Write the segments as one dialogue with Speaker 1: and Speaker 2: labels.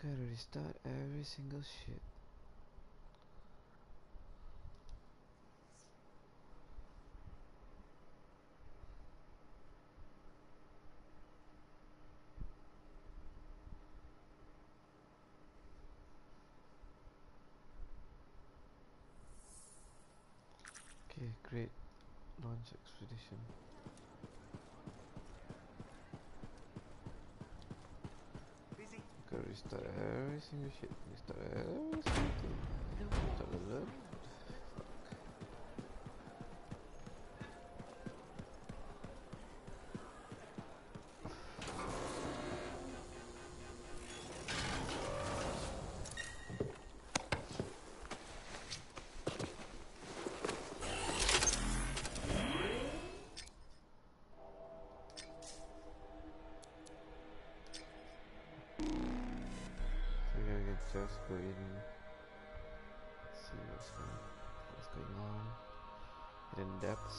Speaker 1: Gotta restart every single shit. Okay, great. Launch expedition. Gotta restart every single shit. Restart every single thing. Restart the load. Just go in, see what's going on. Hidden depths.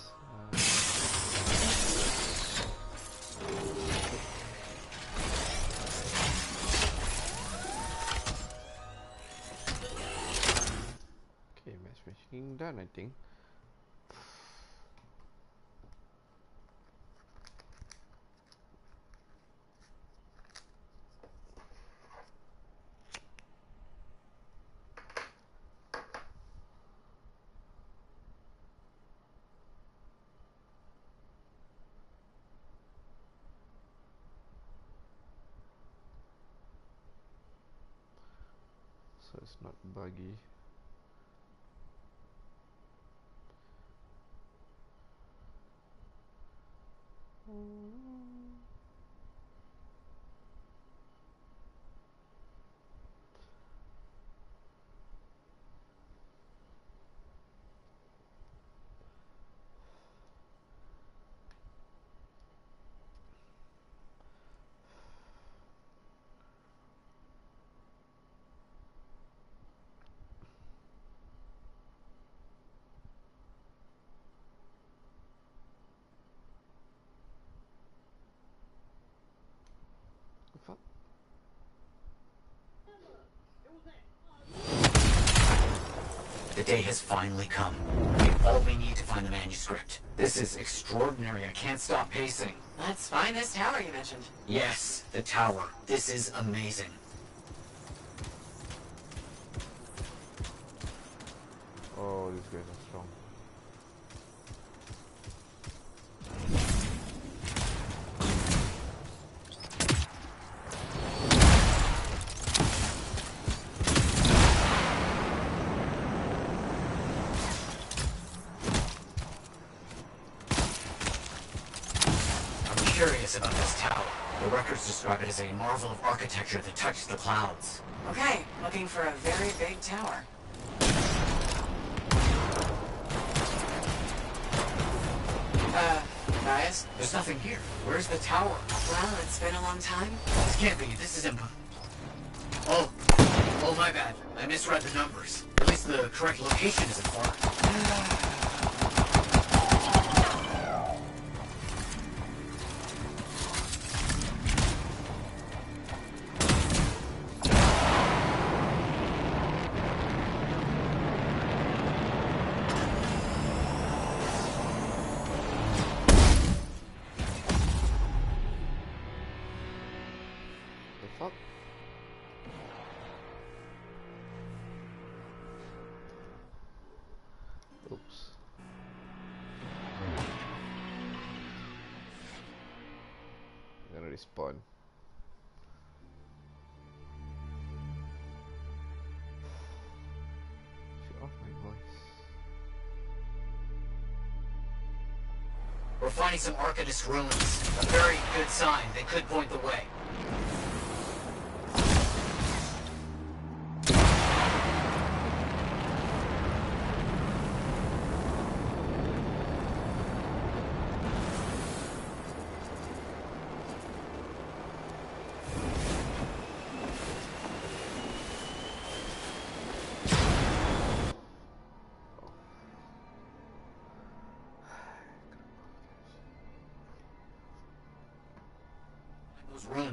Speaker 1: Okay, matchmaking done, I think. So it's not buggy. The fuck?
Speaker 2: The day has finally come. We have all we need to find the manuscript. This is extraordinary. I can't stop pacing.
Speaker 3: Let's find this tower you mentioned.
Speaker 2: Yes, the tower. This is amazing.
Speaker 1: Oh, these guys are strong.
Speaker 2: Curious about this tower. The records describe it as a marvel of architecture that touched the clouds.
Speaker 3: Okay, looking for a very big tower. Guys?
Speaker 2: There's nothing here. Where's the tower?
Speaker 3: Well, it's been a long time.
Speaker 2: This can't be. This is impossible. Oh. Oh, my bad. I misread the numbers. At least the correct location isn't far.
Speaker 1: Fuck. Oops. I'm gonna respawn. Shut off my voice.
Speaker 2: We're finding some Arcanist ruins. A very good sign. They could point the way.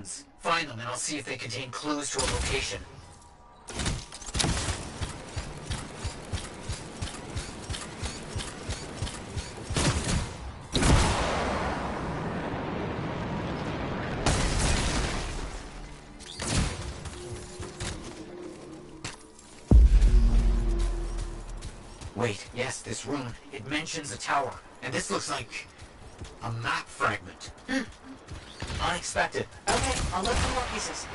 Speaker 2: runes. Find them and I'll see if they contain clues to a location. Wait, yes, this rune. It mentions a tower. And this looks like a map fragment. Unexpected.
Speaker 3: Okay, I'll look for more pieces.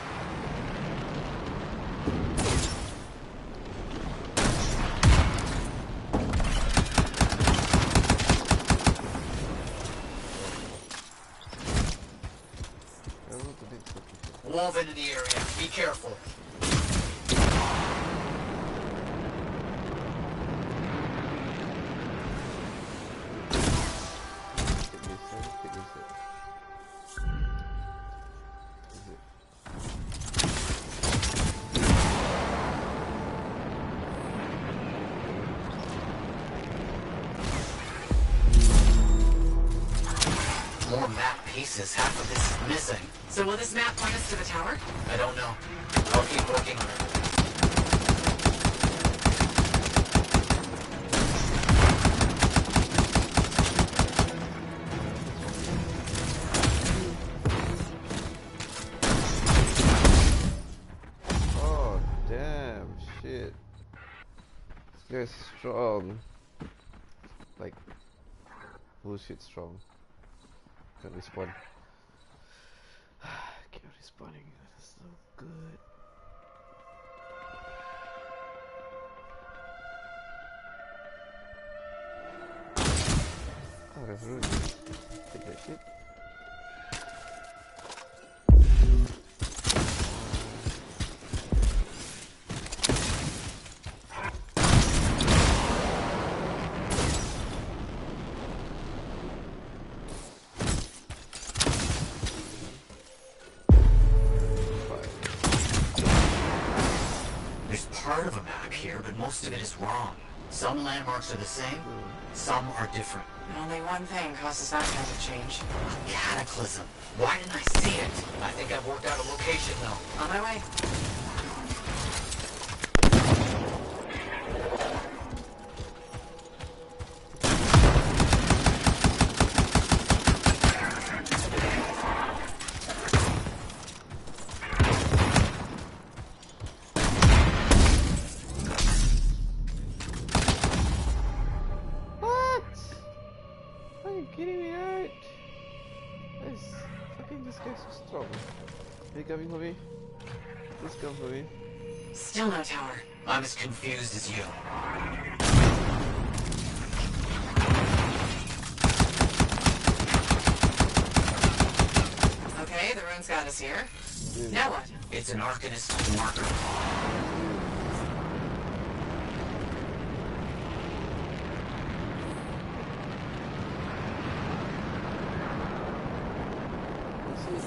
Speaker 2: Woven in the area. Be careful. More map pieces. Half of this is missing.
Speaker 3: So will this map point us to the tower?
Speaker 2: I don't know. I'll keep working on it.
Speaker 1: Oh, damn, shit. This guy's strong. Like, bullshit strong. Can't respawn. Keep respawning. That's so good. Oh, that's rude. Take that shit.
Speaker 2: There's part of a map here, but most of it is wrong. Some landmarks are the same, some are different.
Speaker 3: Only one thing causes that kind of change.
Speaker 2: A cataclysm. Why didn't I see it? I think I've worked out a location, though.
Speaker 3: On my way.
Speaker 1: Coming for me. Please come for me.
Speaker 3: Still no tower.
Speaker 2: I'm as confused as you.
Speaker 3: Okay, the rune's got us here.
Speaker 1: Dude.
Speaker 3: Now what?
Speaker 2: It's an Arcanist marker.
Speaker 1: What's this?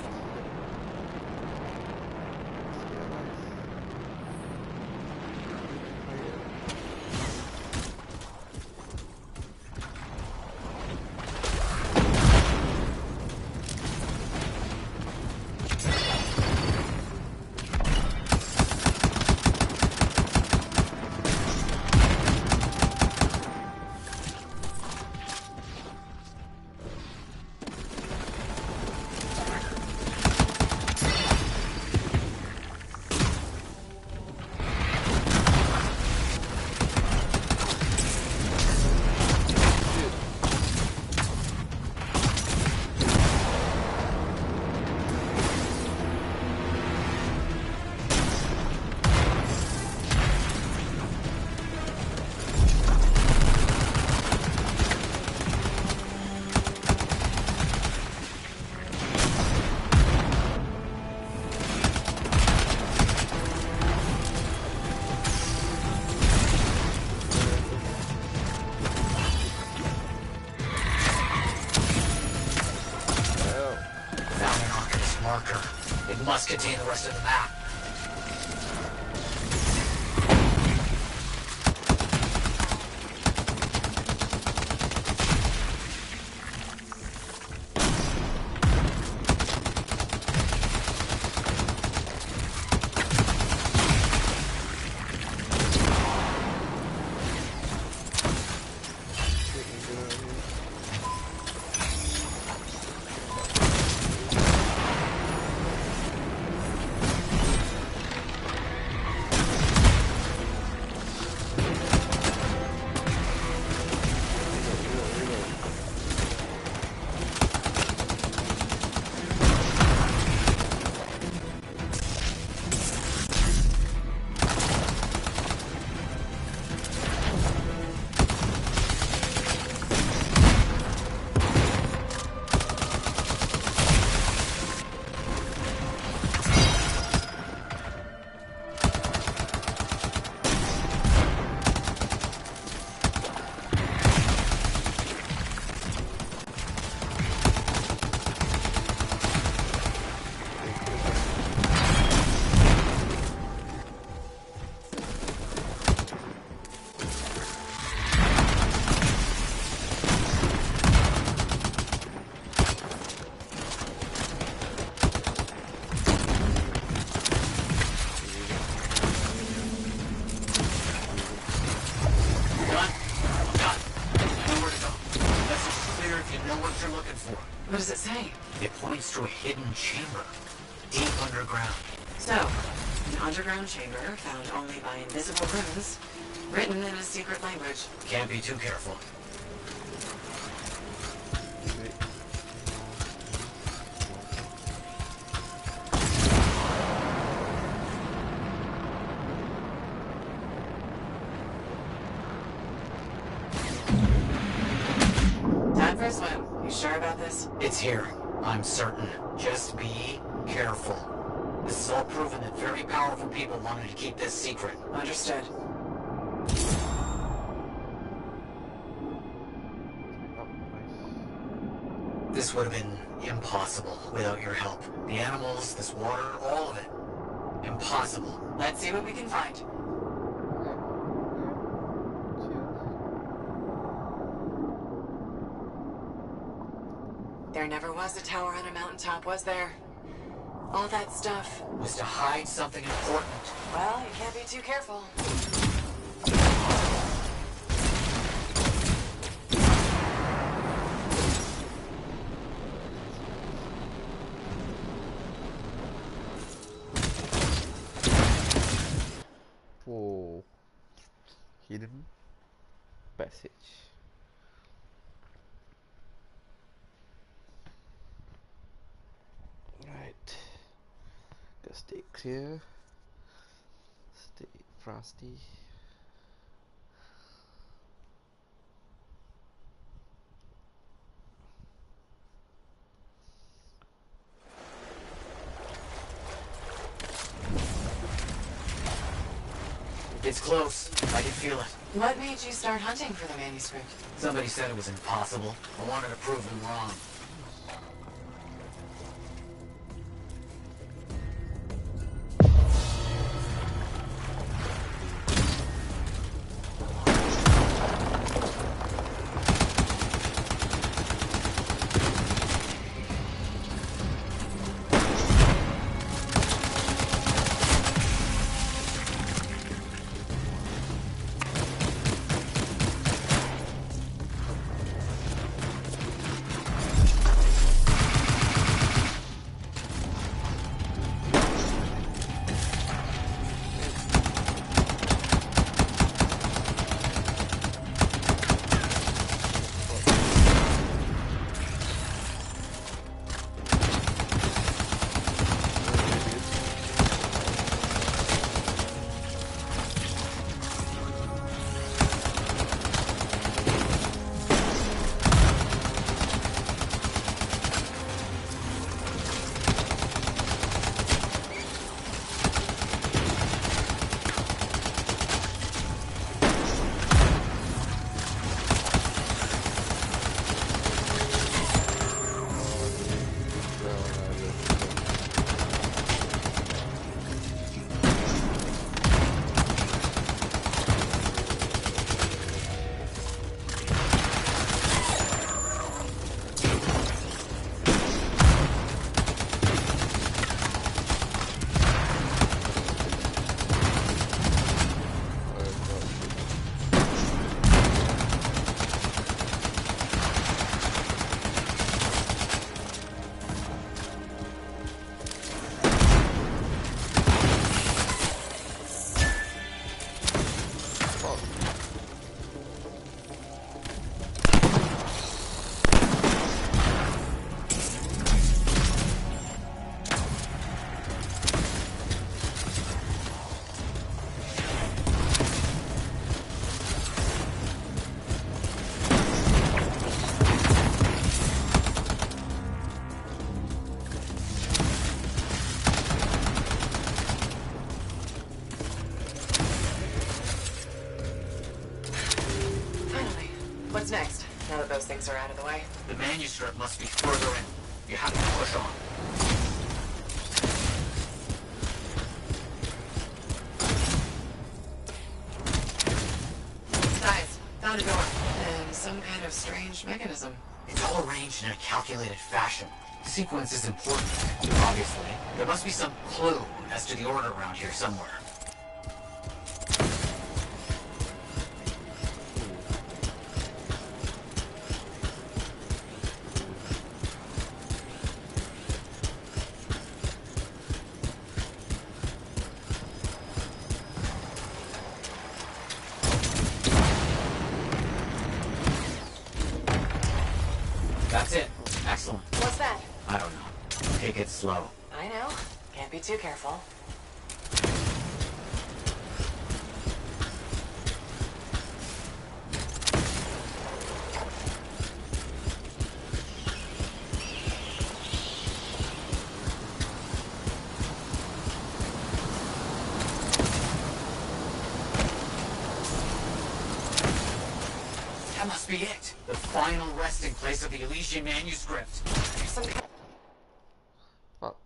Speaker 2: It must contain the rest of the map. It points to a hidden chamber, deep underground.
Speaker 3: So, an underground chamber found only by invisible runes, written in a secret language.
Speaker 2: Can't be too careful.
Speaker 3: Time for a swim. You sure about this?
Speaker 2: It's here. I'm certain. Just be careful. This is all proven that very powerful people wanted to keep this secret.
Speaker 3: Understood.
Speaker 1: Oh, nice.
Speaker 2: This would have been impossible without your help. The animals, this water, all of it. Impossible.
Speaker 3: Let's see what we can find. There never was a tower on a mountaintop, was there? All that stuff.
Speaker 2: Was to hide something important.
Speaker 3: Well, you can't be too careful.
Speaker 1: Whoa. Hidden passage. Right. Got sticks here. Stay frosty.
Speaker 2: It's close. I can feel it.
Speaker 3: What made you start hunting for the manuscript?
Speaker 2: Somebody said it was impossible. I wanted to prove them wrong.
Speaker 3: What's next, now that those things are out of the way?
Speaker 2: The manuscript must be further in. You have to push on.
Speaker 3: Guys, found a door. And some kind of strange mechanism.
Speaker 2: It's all arranged in a calculated fashion. Sequence is important, obviously. There must be some clue as to the order around here somewhere. That's it. Excellent.
Speaker 3: What's that?
Speaker 2: I don't know. Take it slow.
Speaker 3: I know. Can't be too careful.
Speaker 2: That must be it. The final resting place of the Elysian manuscript.
Speaker 3: There's some...
Speaker 1: Fuck.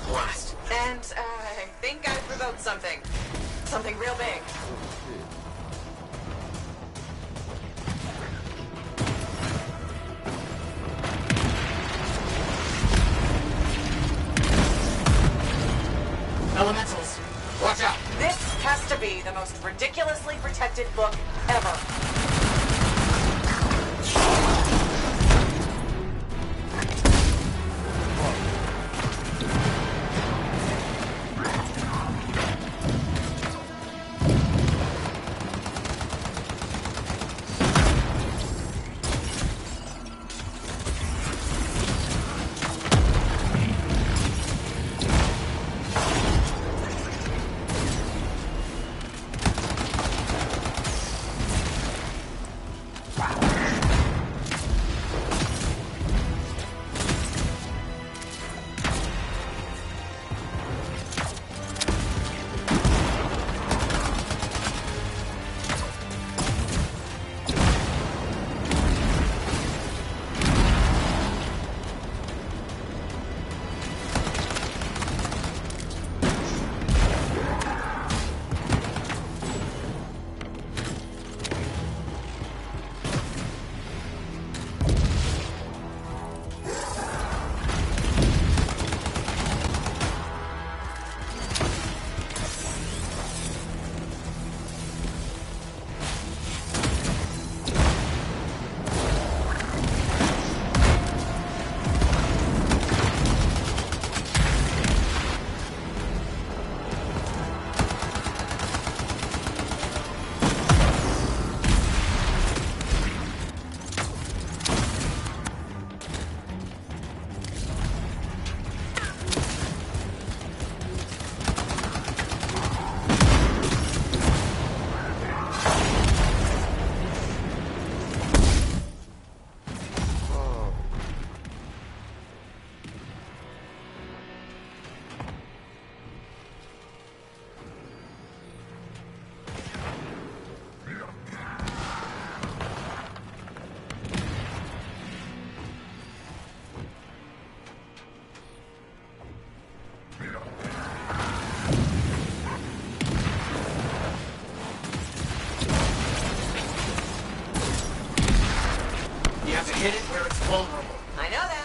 Speaker 2: Blast.
Speaker 3: And, I think I provoked something. Something real big.
Speaker 1: Oh shit.
Speaker 2: Elementals. Watch out.
Speaker 3: This has to be the most ridiculously protected book ever.
Speaker 2: Hit it where it's vulnerable.
Speaker 3: I know that.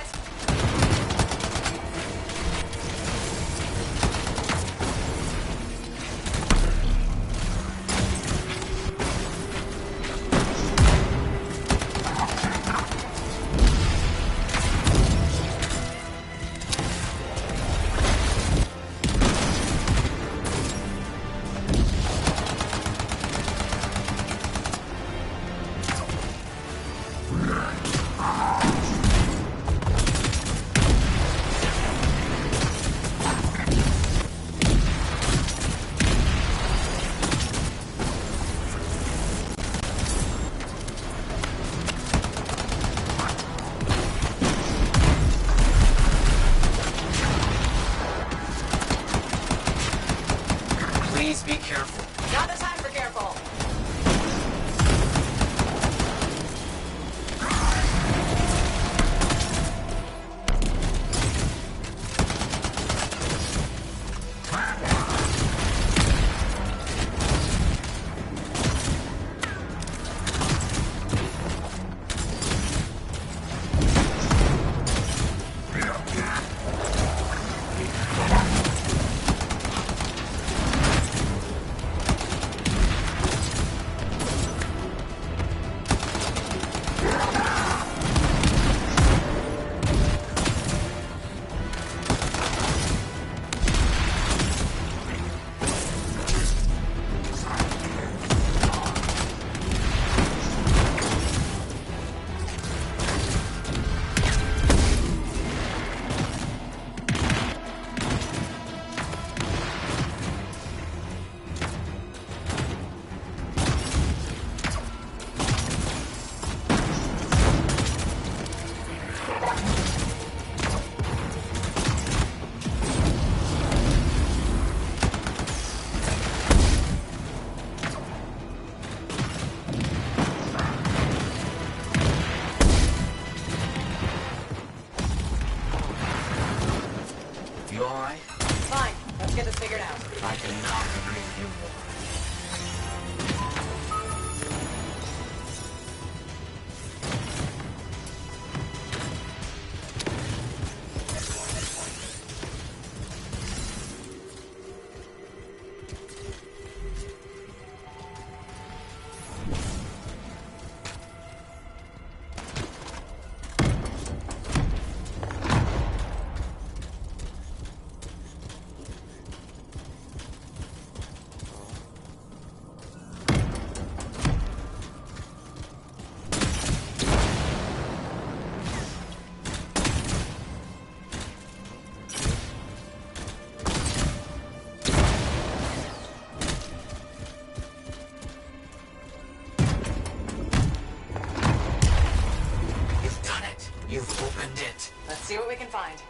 Speaker 3: See what we can find.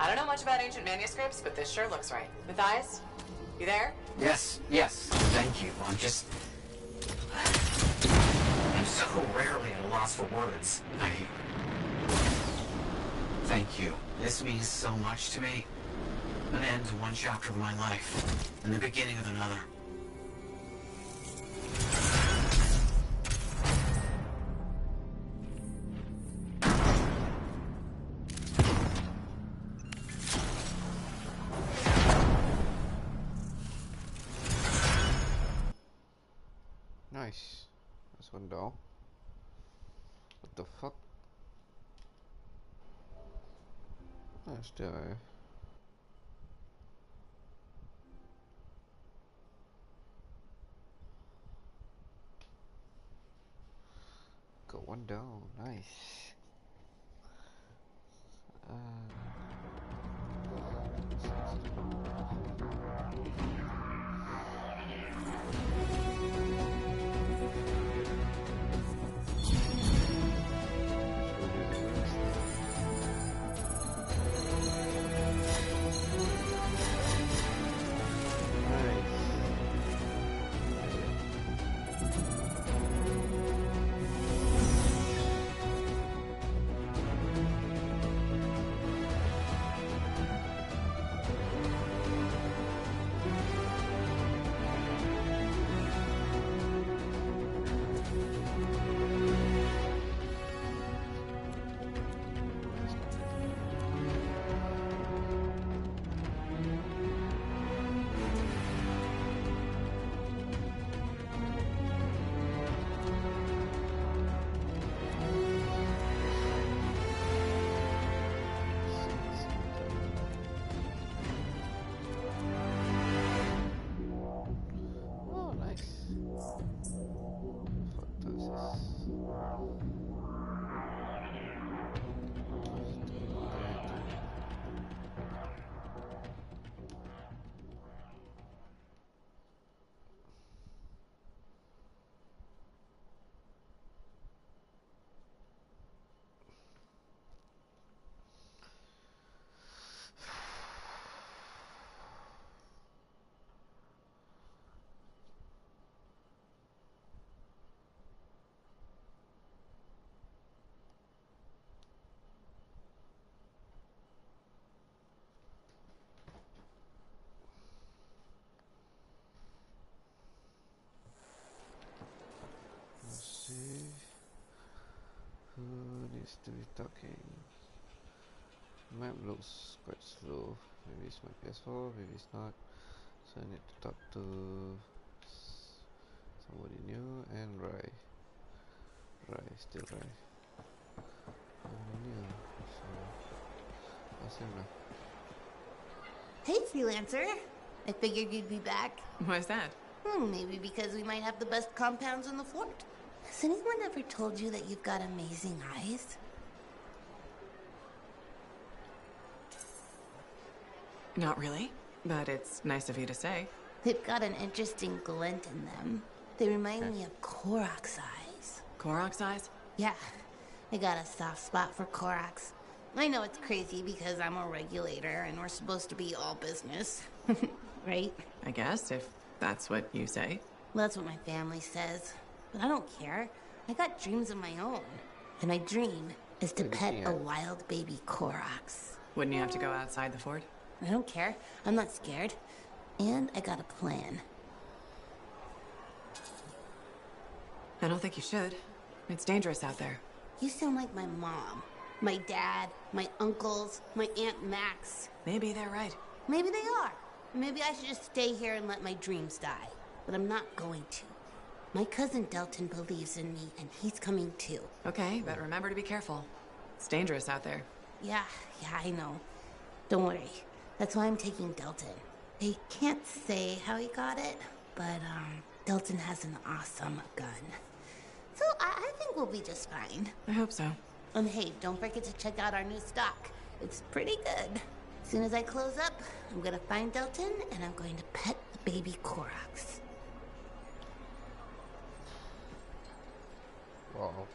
Speaker 3: I don't know much about ancient manuscripts, but this sure looks right. Matthias, you there?
Speaker 2: Yes, thank you. I'm so rarely at a loss for words. Thank you. This means so much to me. An end to one chapter of my life, and the beginning of another.
Speaker 1: Nice. That's one down. What the fuck? That's still there. Got one down. Nice. Who needs to be talking? Map looks quite slow. Maybe it's my PS4, maybe it's not. So I need to talk to somebody new and Rai. Still Rai. Somebody new. So ask him now.
Speaker 4: Hey, freelancer. I figured you'd be back.
Speaker 3: Why's that?
Speaker 4: Maybe because we might have the best compounds in the fort. Has anyone ever told you that you've got amazing eyes?
Speaker 3: Not really, but it's nice of you to say.
Speaker 4: They've got an interesting glint in them. They remind me of Korok's eyes.
Speaker 3: Korok's eyes?
Speaker 4: Yeah, I got a soft spot for Korok's. I know it's crazy because I'm a regulator and we're supposed to be all business. Right?
Speaker 3: I guess, if that's what you say.
Speaker 4: Well, that's what my family says. But I don't care. I got dreams of my own. And my dream is to pet a wild baby Korok's.
Speaker 3: Wouldn't you have to go outside the fort?
Speaker 4: I don't care. I'm not scared. And I got a plan.
Speaker 3: I don't think you should. It's dangerous out there.
Speaker 4: You sound like my mom, my dad, my uncles, my Aunt Max.
Speaker 3: Maybe they're right.
Speaker 4: Maybe they are. Maybe I should just stay here and let my dreams die. But I'm not going to. My cousin Delton believes in me, and he's coming too.
Speaker 3: Okay, but remember to be careful. It's dangerous out there.
Speaker 4: Yeah, I know. Don't worry. That's why I'm taking Delton. I can't say how he got it, but Delton has an awesome gun. So I think we'll be just fine.
Speaker 3: I hope so.
Speaker 4: And hey, don't forget to check out our new stock. It's pretty good. As soon as I close up, I'm gonna find Delton, and I'm going to pet the baby Korok's.
Speaker 1: Wow.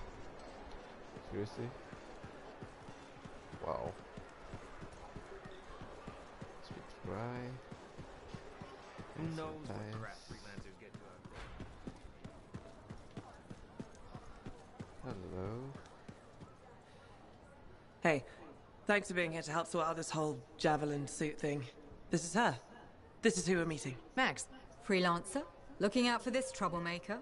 Speaker 1: Seriously? Wow. Switch dry.
Speaker 5: Who
Speaker 1: Nice
Speaker 5: knows what
Speaker 1: tires.
Speaker 5: crap freelancers get to
Speaker 1: Hello.
Speaker 6: Hey, thanks for being here to help sort out this whole javelin suit thing. This is her. This is who we're meeting.
Speaker 7: Max.
Speaker 8: Freelancer? Looking out for this troublemaker?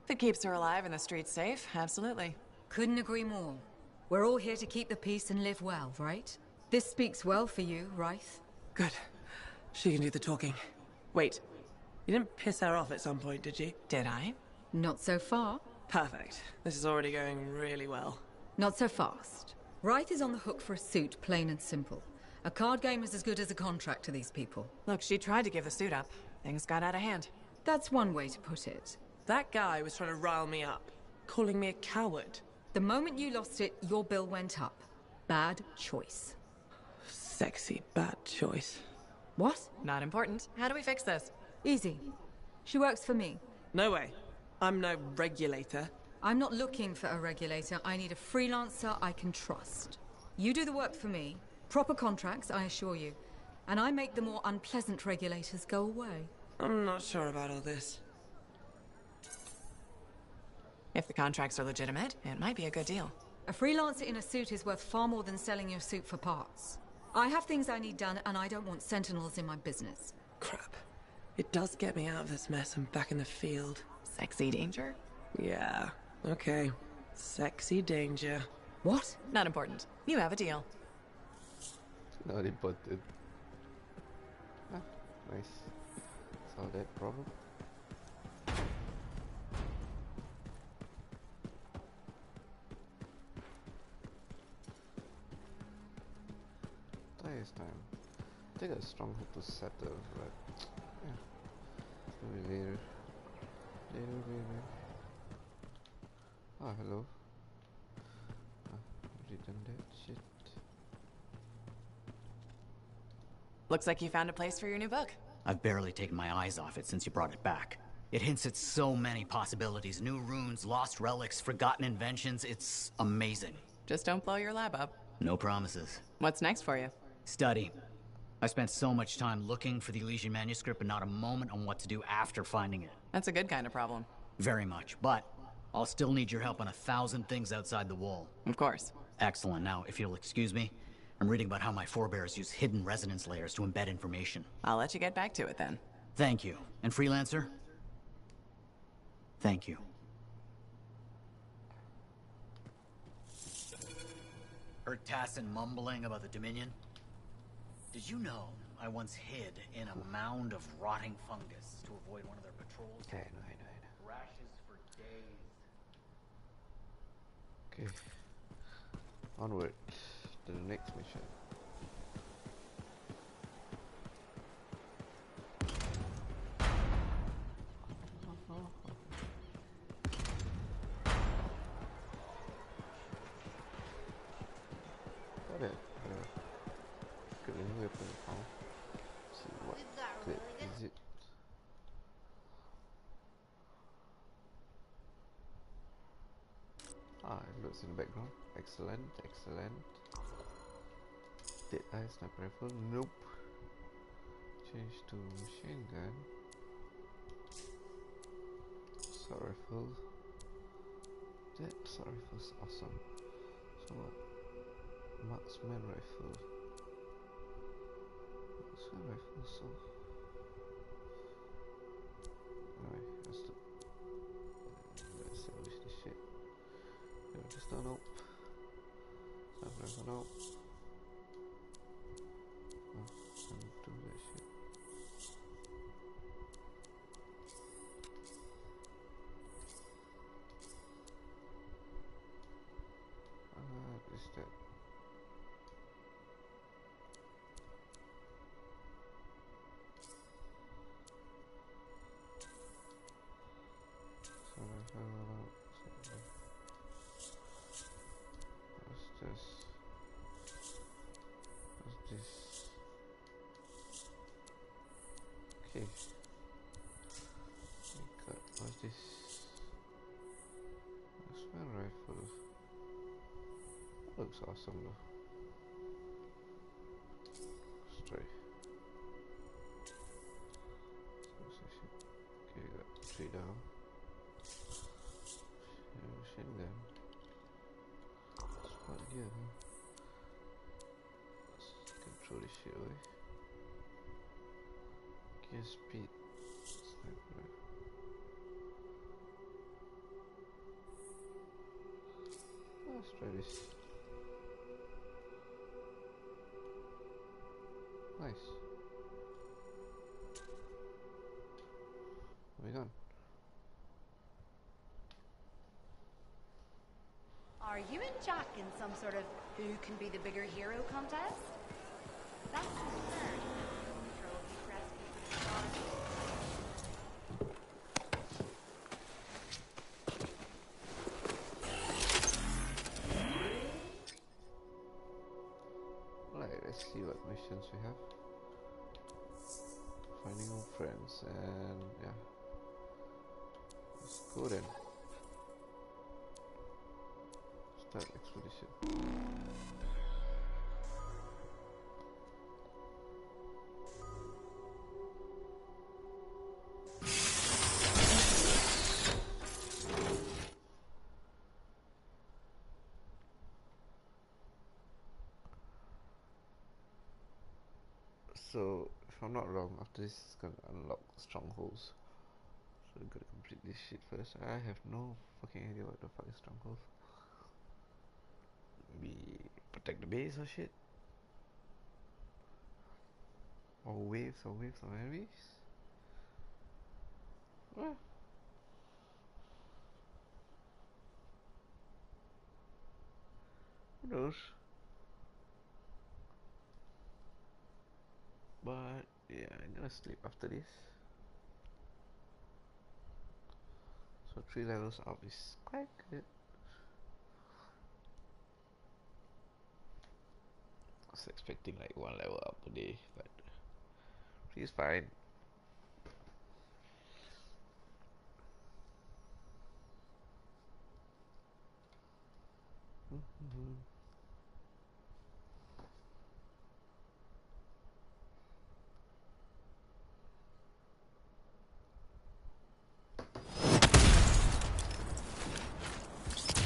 Speaker 7: If it keeps her alive and the streets safe, absolutely.
Speaker 8: Couldn't agree more. We're all here to keep the peace and live well, right? This speaks well for you, Rife.
Speaker 6: Good. She can do the talking. Wait, you didn't piss her off at some point, did you?
Speaker 7: Did I?
Speaker 8: Not so far.
Speaker 6: Perfect. This is already going really well.
Speaker 8: Not so fast. Rife is on the hook for a suit, plain and simple. A card game is as good as a contract to these people.
Speaker 7: Look, she tried to give the suit up. Things got out of hand.
Speaker 8: That's one way to put it.
Speaker 6: That guy was trying to rile me up, calling me a coward.
Speaker 8: The moment you lost it, your bill went up. Bad choice.
Speaker 6: Sexy bad choice.
Speaker 8: What?
Speaker 7: Not important. How do we fix this?
Speaker 8: Easy. She works for me.
Speaker 6: No way. I'm no regulator.
Speaker 8: I'm not looking for a regulator. I need a freelancer I can trust. You do the work for me. Proper contracts, I assure you. And I make the more unpleasant regulators go away.
Speaker 6: I'm not sure about all this.
Speaker 7: If the contracts are legitimate, it might be a good deal.
Speaker 8: A freelancer in a suit is worth far more than selling your suit for parts. I have things I need done, and I don't want sentinels in my business.
Speaker 6: Crap. It does get me out of this mess and back in the field.
Speaker 7: Sexy danger?
Speaker 6: Yeah, okay. Sexy danger.
Speaker 8: What?
Speaker 7: Not important. You have a deal.
Speaker 1: Not important. Ah, nice. Solve that problem. Tires time. I think a strong hook to settle, but yeah. Maybe later. Later. Ah, hello. Already done that shit.
Speaker 7: Looks like you found a place for your new book.
Speaker 2: I've barely taken my eyes off it since you brought it back. It hints at so many possibilities. New runes, lost relics, forgotten inventions. It's amazing.
Speaker 7: Just don't blow your lab up.
Speaker 2: No promises.
Speaker 7: What's next for you?
Speaker 2: Study. I spent so much time looking for the Elysian manuscript, but not a moment on what to do after finding it.
Speaker 7: That's a good kind of problem.
Speaker 2: Very much, but I'll still need your help on 1,000 things outside the wall.
Speaker 7: Of course.
Speaker 2: Excellent. Now, if you'll excuse me, I'm reading about how my forebears use hidden resonance layers to embed information.
Speaker 7: I'll let you get back to it then.
Speaker 2: Thank you. And Freelancer? Thank you. Heard Tassin mumbling about the Dominion? Did you know I once hid in a mound of rotting fungus to avoid one of their patrols?
Speaker 1: I know.
Speaker 2: Rashes for days.
Speaker 1: Okay. Onward to the next mission. Got it. Good weapon found. See what clip is it? Ah, it looks in the background. Excellent. Dead eye sniper rifle. Nope. Change to machine gun. Assault rifle. That assault rifle's awesome. So what? Marksman rifle. Marksman rifle. So. Alright, let's establish this shit. Just don't know. Sniper rifle, no. Don't do that shit. What is that? What's this? Okay. What's this? beautiful. Looks awesome though. Stray. Okay, we got 3 down. Machine gun. Spot again. Can throw this shit away. Gear speed. Sniper. Let's try this. Nice. Moving on.
Speaker 9: Are you and Jack in some sort of who can be the bigger hero contest? That's absurd. Trophy press
Speaker 1: Right, let's see what missions we have. Finding new friends and yeah. Let's go then. Start expedition. So, if I'm not wrong, after this it's gonna unlock strongholds. So we gotta complete this shit first. I have no fucking idea what the fuck is strongholds. Maybe protect the base or shit? Or waves of enemies? Well, who knows? But yeah, I'm gonna sleep after this. So 3 levels up is quite good. I was expecting like 1 level up a day, but 3 is fine.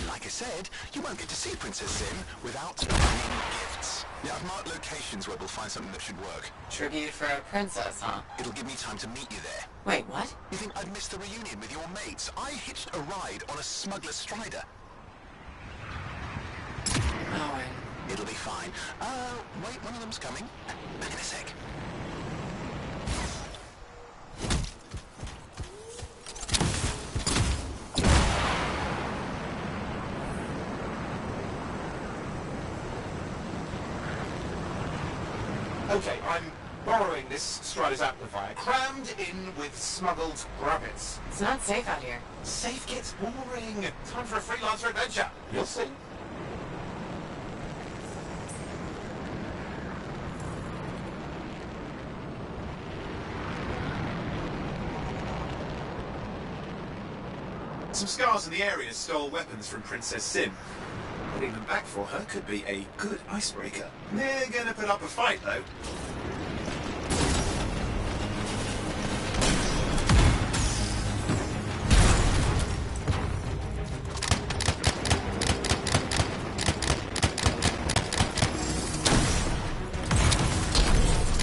Speaker 10: Like I said, you won't get to see Princess Sim without bringing gifts. Yeah, I've marked locations where we'll find something that should work.
Speaker 3: Tribute for a princess, huh?
Speaker 10: It'll give me time to meet you there.
Speaker 3: Wait, what?
Speaker 10: You think I'd miss the reunion with your mates? I hitched a ride on a smuggler strider.
Speaker 3: Oh, wait.
Speaker 10: It'll be fine. Wait, one of them's coming. Back in a sec.
Speaker 11: Okay, I'm borrowing this Strider's amplifier, crammed in with smuggled rabbits.
Speaker 3: It's not safe out here.
Speaker 11: Safe gets boring. Time for a freelancer adventure. You'll see. Some scars in the area stole weapons from Princess Sim. Putting them back for her could be a good icebreaker. They're gonna put up a fight, though.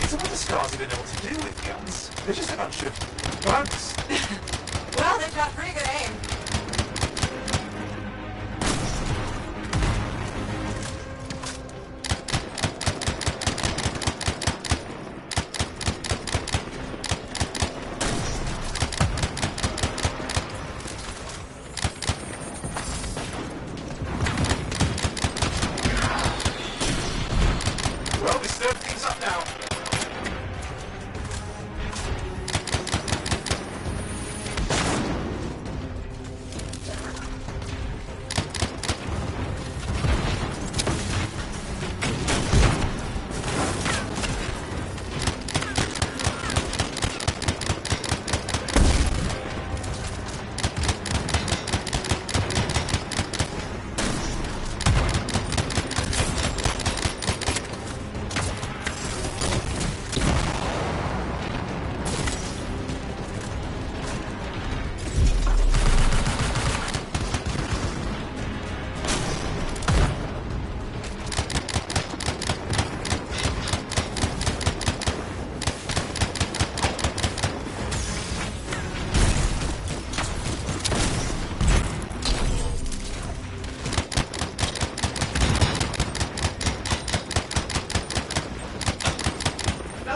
Speaker 11: Some of the scars even know what to do with guns. They're just a bunch of bugs.
Speaker 3: Well, they've got pretty good aim.
Speaker 11: Well, we stirred things up now.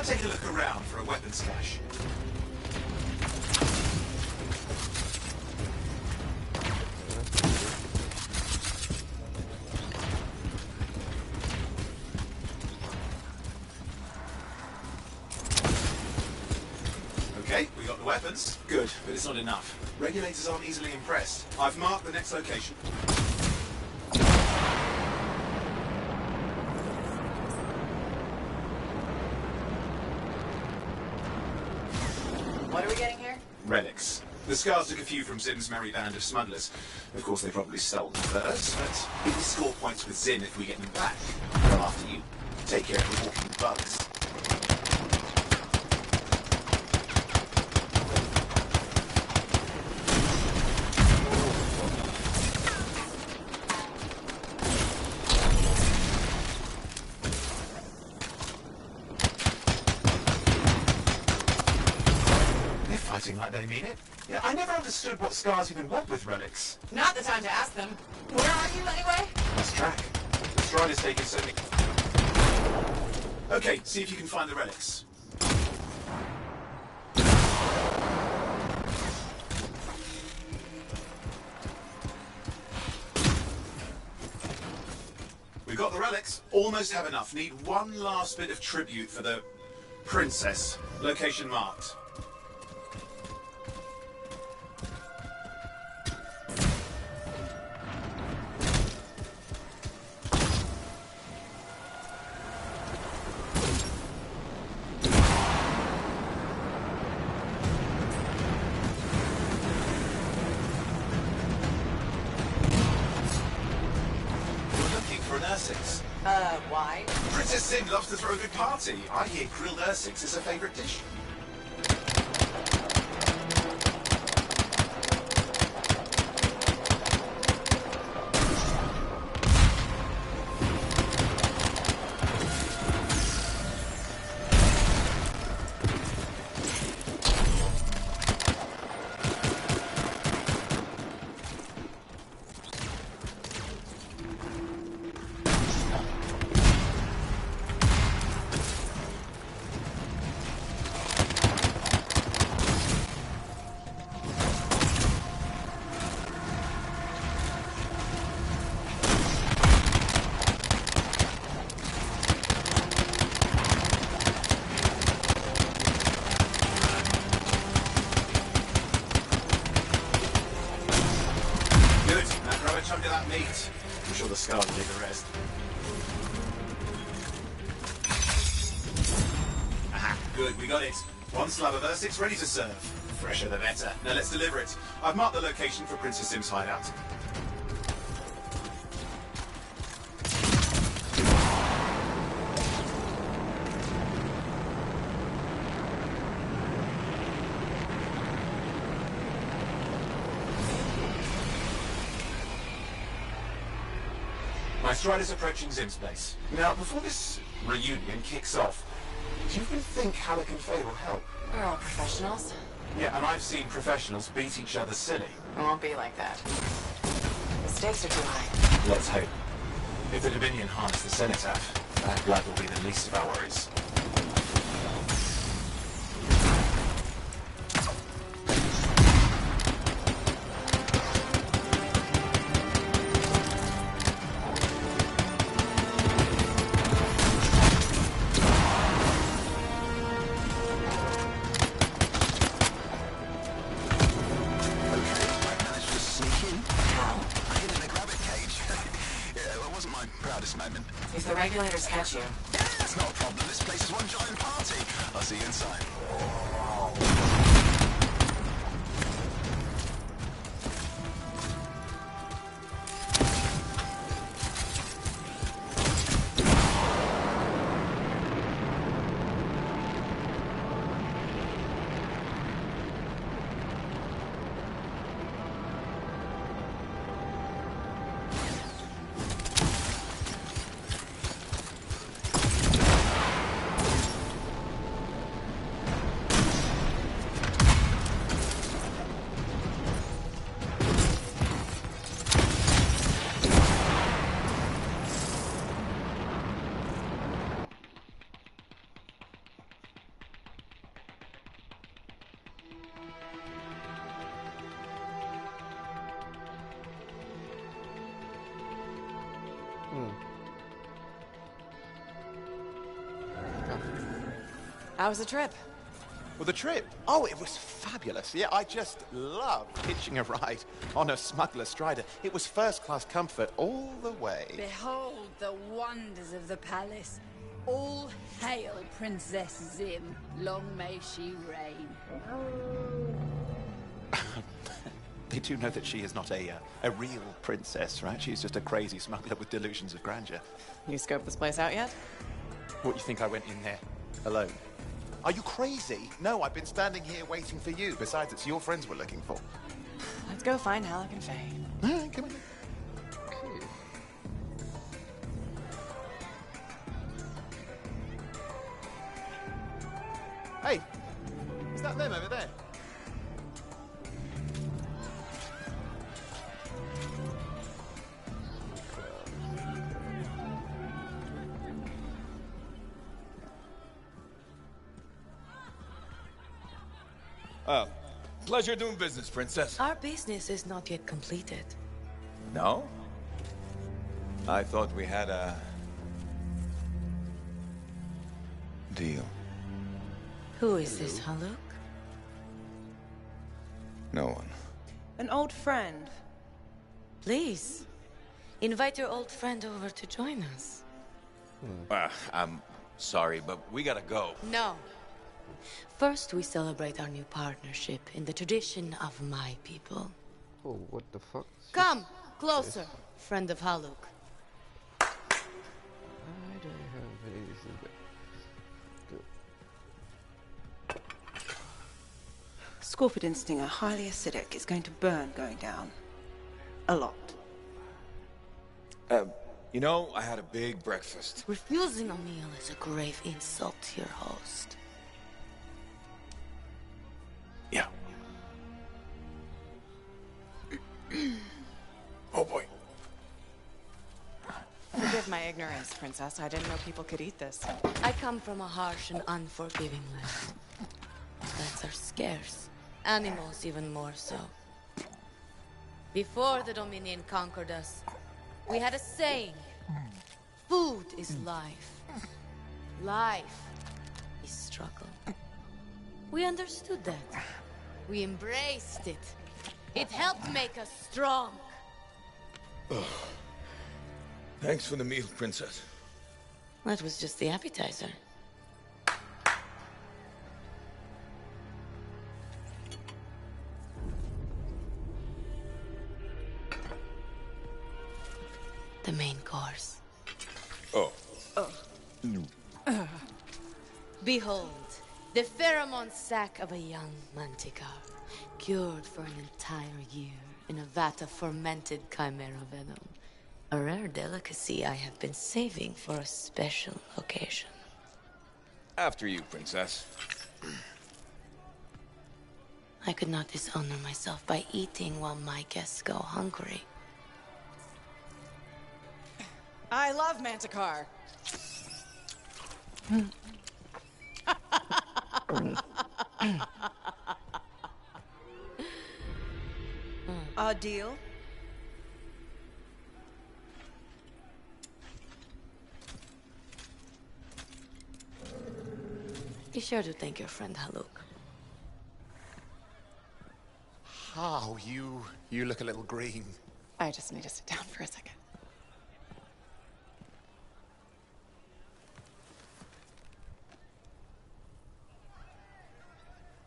Speaker 11: Now take a look around for a weapons cache. Okay, we got the weapons. Good, but it's not enough. Regulators aren't easily impressed. I've marked the next location.
Speaker 3: What are we getting here?
Speaker 11: Relics. The Scars took a few from Zim's merry band of smugglers. Of course, they probably stole them first, but we can score points with Zim if we get them back. Well, after you take care of the walking bugs. Like they mean it. Yeah, I never understood what Scars even want with relics.
Speaker 3: Not the time to ask them. Where are you, anyway?
Speaker 11: Let's track. The Strider's taken so many... Okay, see if you can find the relics. We've got the relics. Almost have enough. Need one last bit of tribute for the princess. Location marked.
Speaker 3: Why?
Speaker 11: Princess Sim loves to throw a good party. I hear grilled Ursix is her favourite dish. I'm sure the Scar will take the rest. Aha, good, we got it. One slab of Ursix ready to serve. Fresher the better. Now let's deliver it. I've marked the location for Princess Sim's hideout. My Strider's approaching Zim's place. Now, before this reunion kicks off, do you really think Halleck and Faye will help?
Speaker 3: We're all professionals.
Speaker 11: Yeah, and I've seen professionals beat each other silly.
Speaker 3: It won't be like that. The stakes are too high.
Speaker 11: Let's hope. If the Dominion harness the Cenotaph, that blood will be the least of our worries.
Speaker 3: If the regulators catch you...
Speaker 10: Yeah, that's not a problem. This place is one giant party. I'll see you inside.
Speaker 7: How was the trip?
Speaker 10: Well, the trip? Oh, it was fabulous. Yeah, I just loved hitching a ride on a smuggler strider. It was first-class comfort all the way.
Speaker 12: Behold the wonders of the palace. All hail Princess Zim. Long may she reign.
Speaker 10: They do know that she is not a real princess, right? She's just a crazy smuggler with delusions of grandeur.
Speaker 7: You scoped this place out yet?
Speaker 10: What, you think I went in there alone? Are you crazy? No, I've been standing here waiting for you. Besides, it's your friends we're looking for.
Speaker 7: Let's go find Halleck and Faye.
Speaker 10: All right, come on. Hey, is that them over there?
Speaker 13: Oh, pleasure doing business, Princess.
Speaker 14: Our business is not yet completed.
Speaker 13: No? I thought we had a... deal.
Speaker 14: Who is this, Haluk?
Speaker 13: No one.
Speaker 7: An old friend.
Speaker 14: Please, invite your old friend over to join us.
Speaker 13: I'm sorry, but we gotta go.
Speaker 14: No. First, we celebrate our new partnership in the tradition of my people.
Speaker 1: Oh, what the fuck?
Speaker 14: Come, closer, friend of Haluk.
Speaker 1: I don't have any
Speaker 6: Scorpion stinger, highly acidic. It's going to burn going down. A lot.
Speaker 13: You know, I had a big breakfast.
Speaker 14: Refusing a meal is a grave insult to your host.
Speaker 13: Yeah. Oh boy.
Speaker 7: Forgive my ignorance, Princess. I didn't know people could eat this.
Speaker 14: I come from a harsh and unforgiving land. Plants are scarce. Animals even more so. Before the Dominion conquered us, we had a saying. Food is life. Life is struggle. We understood that. We embraced it. It helped make us strong.
Speaker 13: Thanks for the meal, Princess.
Speaker 14: That was just the appetizer. The main course.
Speaker 13: Oh.
Speaker 14: Behold, the pheromone sac of a young manticore, cured for an entire year in a vat of fermented chimera venom. A rare delicacy I have been saving for a special occasion.
Speaker 13: After you, Princess.
Speaker 14: I could not dishonor myself by eating while my guests go hungry.
Speaker 7: I love Manticore.
Speaker 6: Our deal?
Speaker 14: Be sure to thank your friend Haluk.
Speaker 10: Oh, you look a little green.
Speaker 7: I just need to sit down for a second.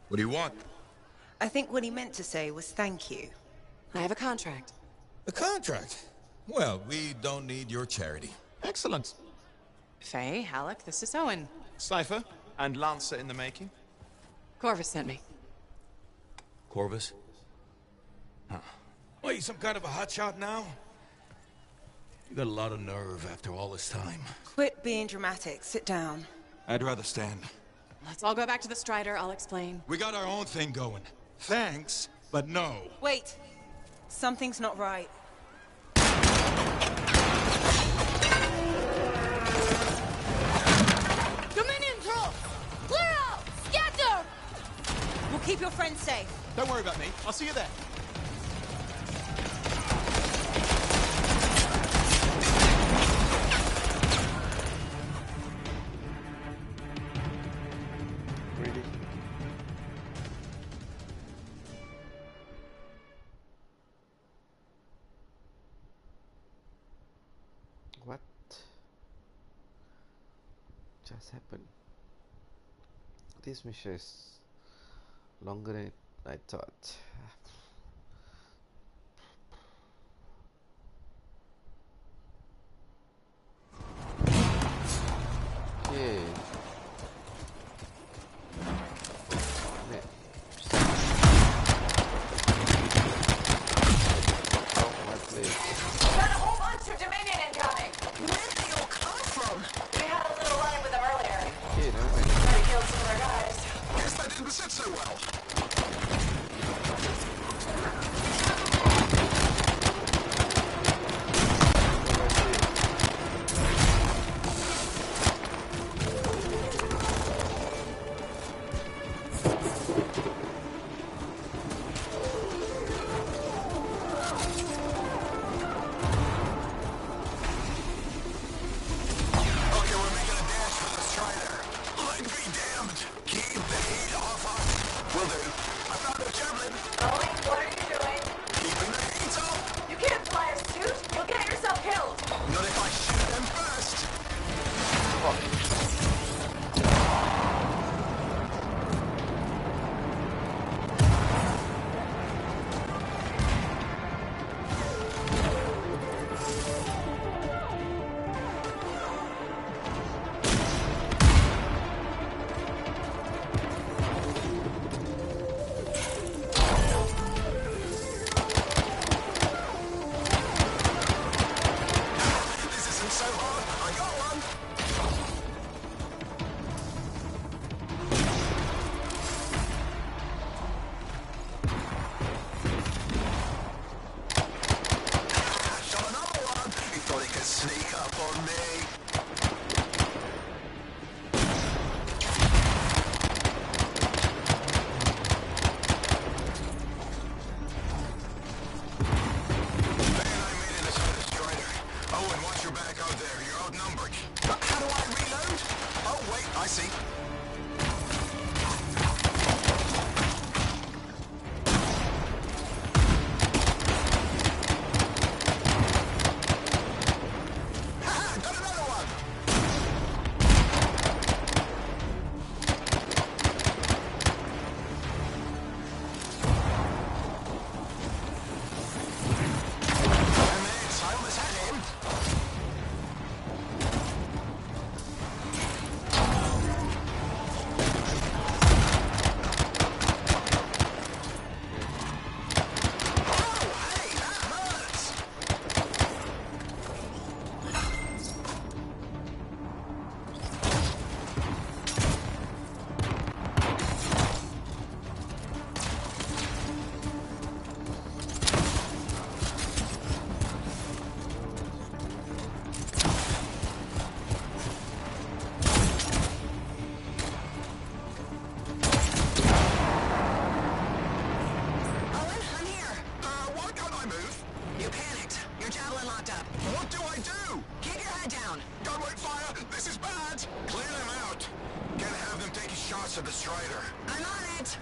Speaker 13: What do you want?
Speaker 6: I think what he meant to say was thank you.
Speaker 7: I have a contract.
Speaker 13: A contract? Well, we don't need your charity.
Speaker 10: Excellent.
Speaker 7: Faye, Halleck, this is Owen.
Speaker 10: Cypher and Lancer in the making.
Speaker 7: Corvus sent me.
Speaker 13: Corvus? Huh. What, you some kind of a hotshot now? You got a lot of nerve after all this time.
Speaker 6: Quit being dramatic. Sit down.
Speaker 13: I'd rather stand.
Speaker 7: Let's all go back to the Strider. I'll explain.
Speaker 13: We got our own thing going. Thanks, but no.
Speaker 6: Wait. Something's not right.
Speaker 14: Dominion troops! Clear out! Scatter!
Speaker 6: We'll keep your friends safe.
Speaker 10: Don't worry about me. I'll see you there.
Speaker 1: has happened? This mission is longer than I thought. Okay.
Speaker 3: Got a whole bunch of Dominion incoming! Where did they all come from? We had a little run with them earlier.
Speaker 1: Okay, never mind.
Speaker 3: Already killed some of their guys.
Speaker 10: Guess that didn't sit so well. Okay, we're making a dash for the Strider. I'd be damned. Keep the heat off us. Will do. I found a javelin.
Speaker 3: Owen, what are you doing?
Speaker 10: Keeping the heat off.
Speaker 3: You can't fly a suit. You'll get yourself killed.
Speaker 10: Not if I shoot them first. This isn't so hard. I got one. Shot another one. He thought he could sneak up on me. Man, I made it inside the Strider. Owen, watch your back out there. You're outnumbered. How do I reload? Oh, wait, I see. Ha-ha, got another one. I almost had him. Oh, hey, that hurts. Owen, I'm here. Why can't I move? You panicked. Your javelin locked up. What do I do? Keep your head down. Don't wait fire. This is bad. Clear them out. Can't have them taking shots at the Strider. I'm on it.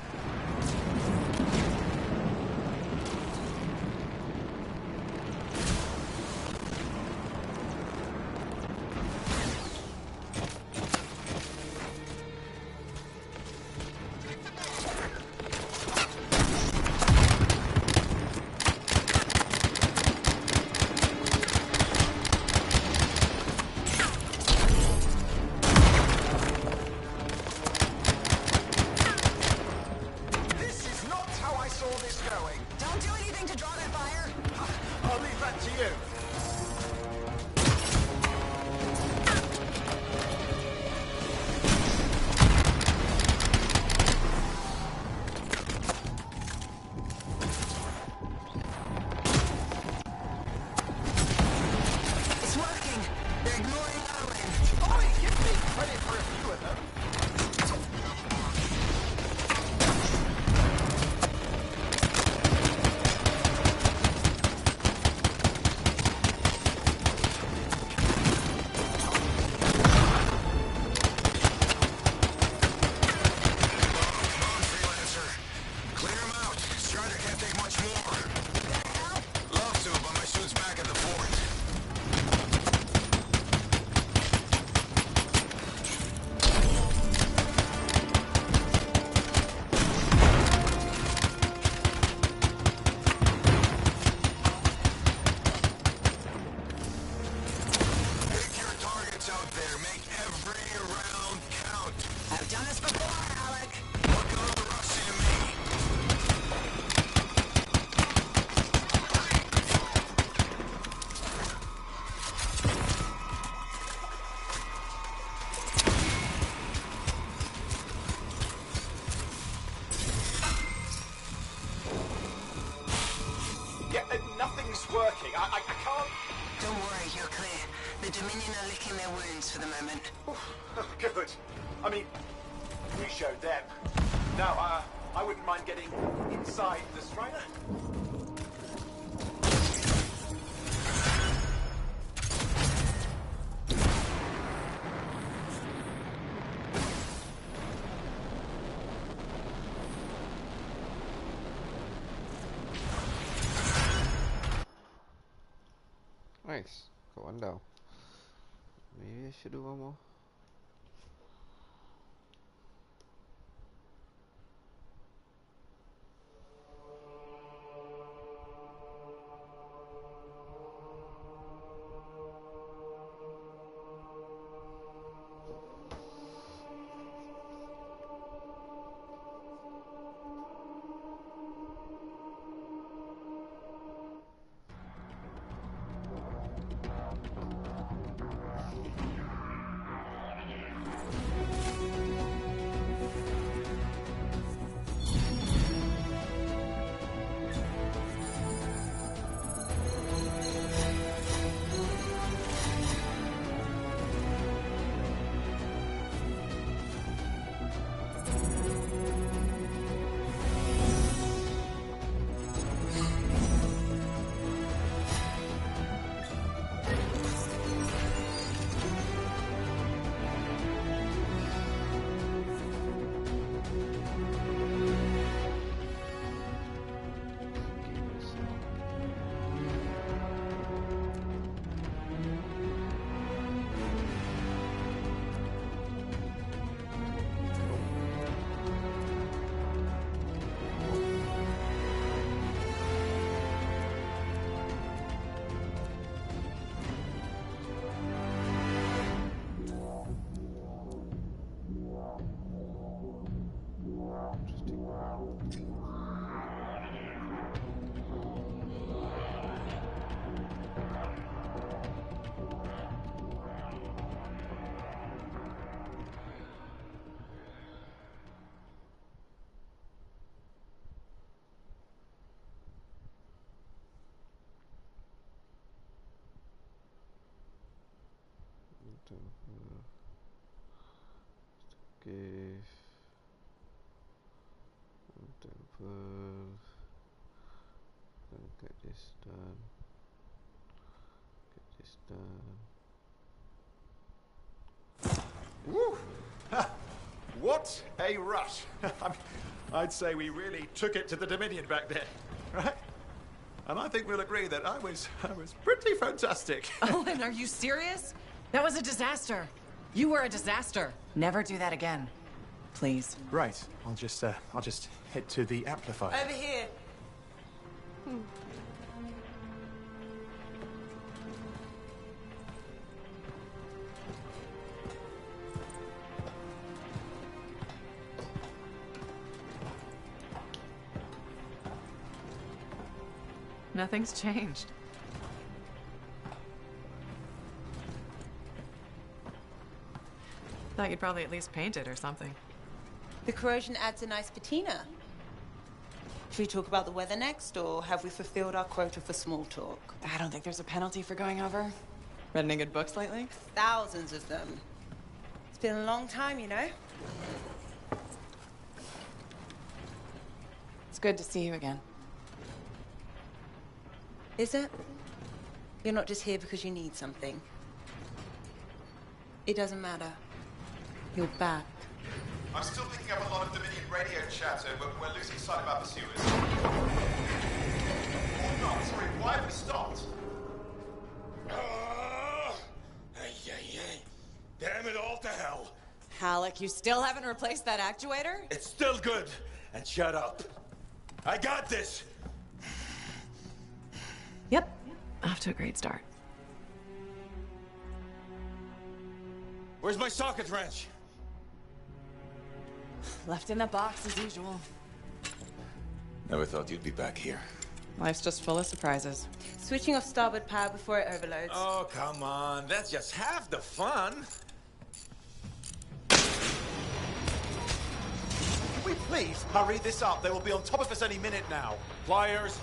Speaker 10: working. I can't...
Speaker 3: Don't worry, you're clear. The Dominion are licking their wounds for the moment.
Speaker 10: Good. I mean, we showed them. Now, I wouldn't mind getting inside the Strider.
Speaker 1: Nice. Got one down. Maybe I should do one more. Cave. Temple. Get this done. Get this done.
Speaker 10: Woo! Ha! What a rush! I'd say we really took it to the Dominion back there, right? And I think we'll agree that I was pretty fantastic.
Speaker 7: Oh, and are you serious? That was a disaster. You were a disaster. Never do that again. Please.
Speaker 10: Right. I'll just head to the amplifier.
Speaker 6: Over here.
Speaker 7: Nothing's changed. Thought you'd probably at least paint it or something.
Speaker 15: The corrosion adds a nice patina. Should we talk about the weather next, or have we fulfilled our quota for small talk?
Speaker 7: I don't think there's a penalty for going over. Read any good books lately?
Speaker 15: Thousands of them. It's been a long time, you know?
Speaker 7: It's good to see you again.
Speaker 15: Is it? You're not just here because you need something. It doesn't matter. You're back.
Speaker 10: I'm still picking up a lot of Dominion radio chatter, but we're losing sight about the sewers. Oh, no, sorry, why have we stopped?
Speaker 13: Damn it all to hell.
Speaker 7: Halleck, you still haven't replaced that actuator?
Speaker 13: It's still good. And shut up. I got this.
Speaker 7: Yep. Off to a great start.
Speaker 13: Where's my socket wrench?
Speaker 7: Left in a box as usual.
Speaker 13: Never thought you'd be back here.
Speaker 7: Life's just full of surprises.
Speaker 15: Switching off starboard power before it overloads.
Speaker 13: Oh, come on. That's just half the fun.
Speaker 10: Can we please hurry this up? They will be on top of us any minute now.
Speaker 13: Pliers.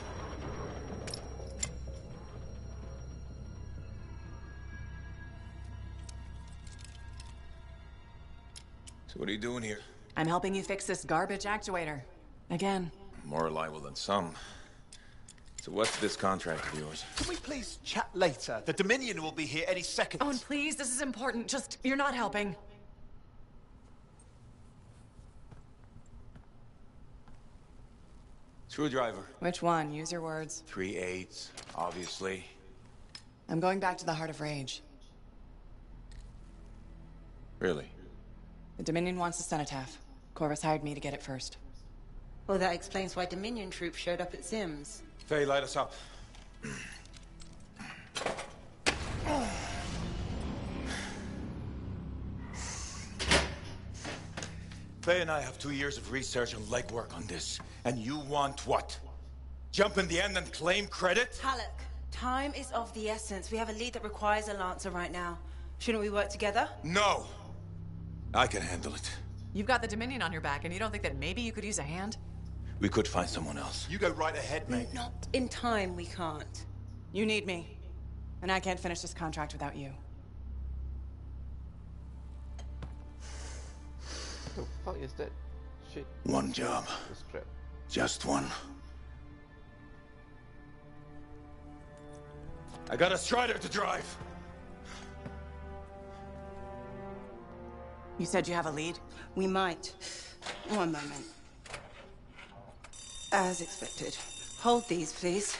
Speaker 13: So what are you doing here?
Speaker 7: I'm helping you fix this garbage actuator. Again.
Speaker 13: More reliable than some. So what's this contract of yours?
Speaker 16: Can we please chat later? The Dominion will be here any second.
Speaker 7: Owen, please, this is important. Just, you're not helping.
Speaker 13: Screwdriver.
Speaker 7: Which one? Use your words.
Speaker 13: 3/8, obviously.
Speaker 7: I'm going back to the Heart of Rage.
Speaker 13: Really?
Speaker 7: The Dominion wants the cenotaph. Corvus hired me to get it first.
Speaker 15: Well, that explains why Dominion troops showed up at Zim's.
Speaker 13: Faye, light us up. Faye and I have 2 years of research and legwork on this. And you want what? Jump in the end and claim credit?
Speaker 15: Halleck, time is of the essence. We have a lead that requires a Lancer right now. Shouldn't we work together?
Speaker 13: No! I can handle it.
Speaker 7: You've got the Dominion on your back, and you don't think that maybe you could use a hand?
Speaker 13: We could find someone else.
Speaker 16: You go right ahead, mate.
Speaker 15: Not in time, we can't.
Speaker 7: You need me. And I can't finish this contract without you.
Speaker 1: The fuck is that shit?
Speaker 13: One job.
Speaker 1: The strap.
Speaker 13: Just one. I got a Strider to drive.
Speaker 7: You said you have a lead?
Speaker 15: We might. One moment. As expected. Hold these, please.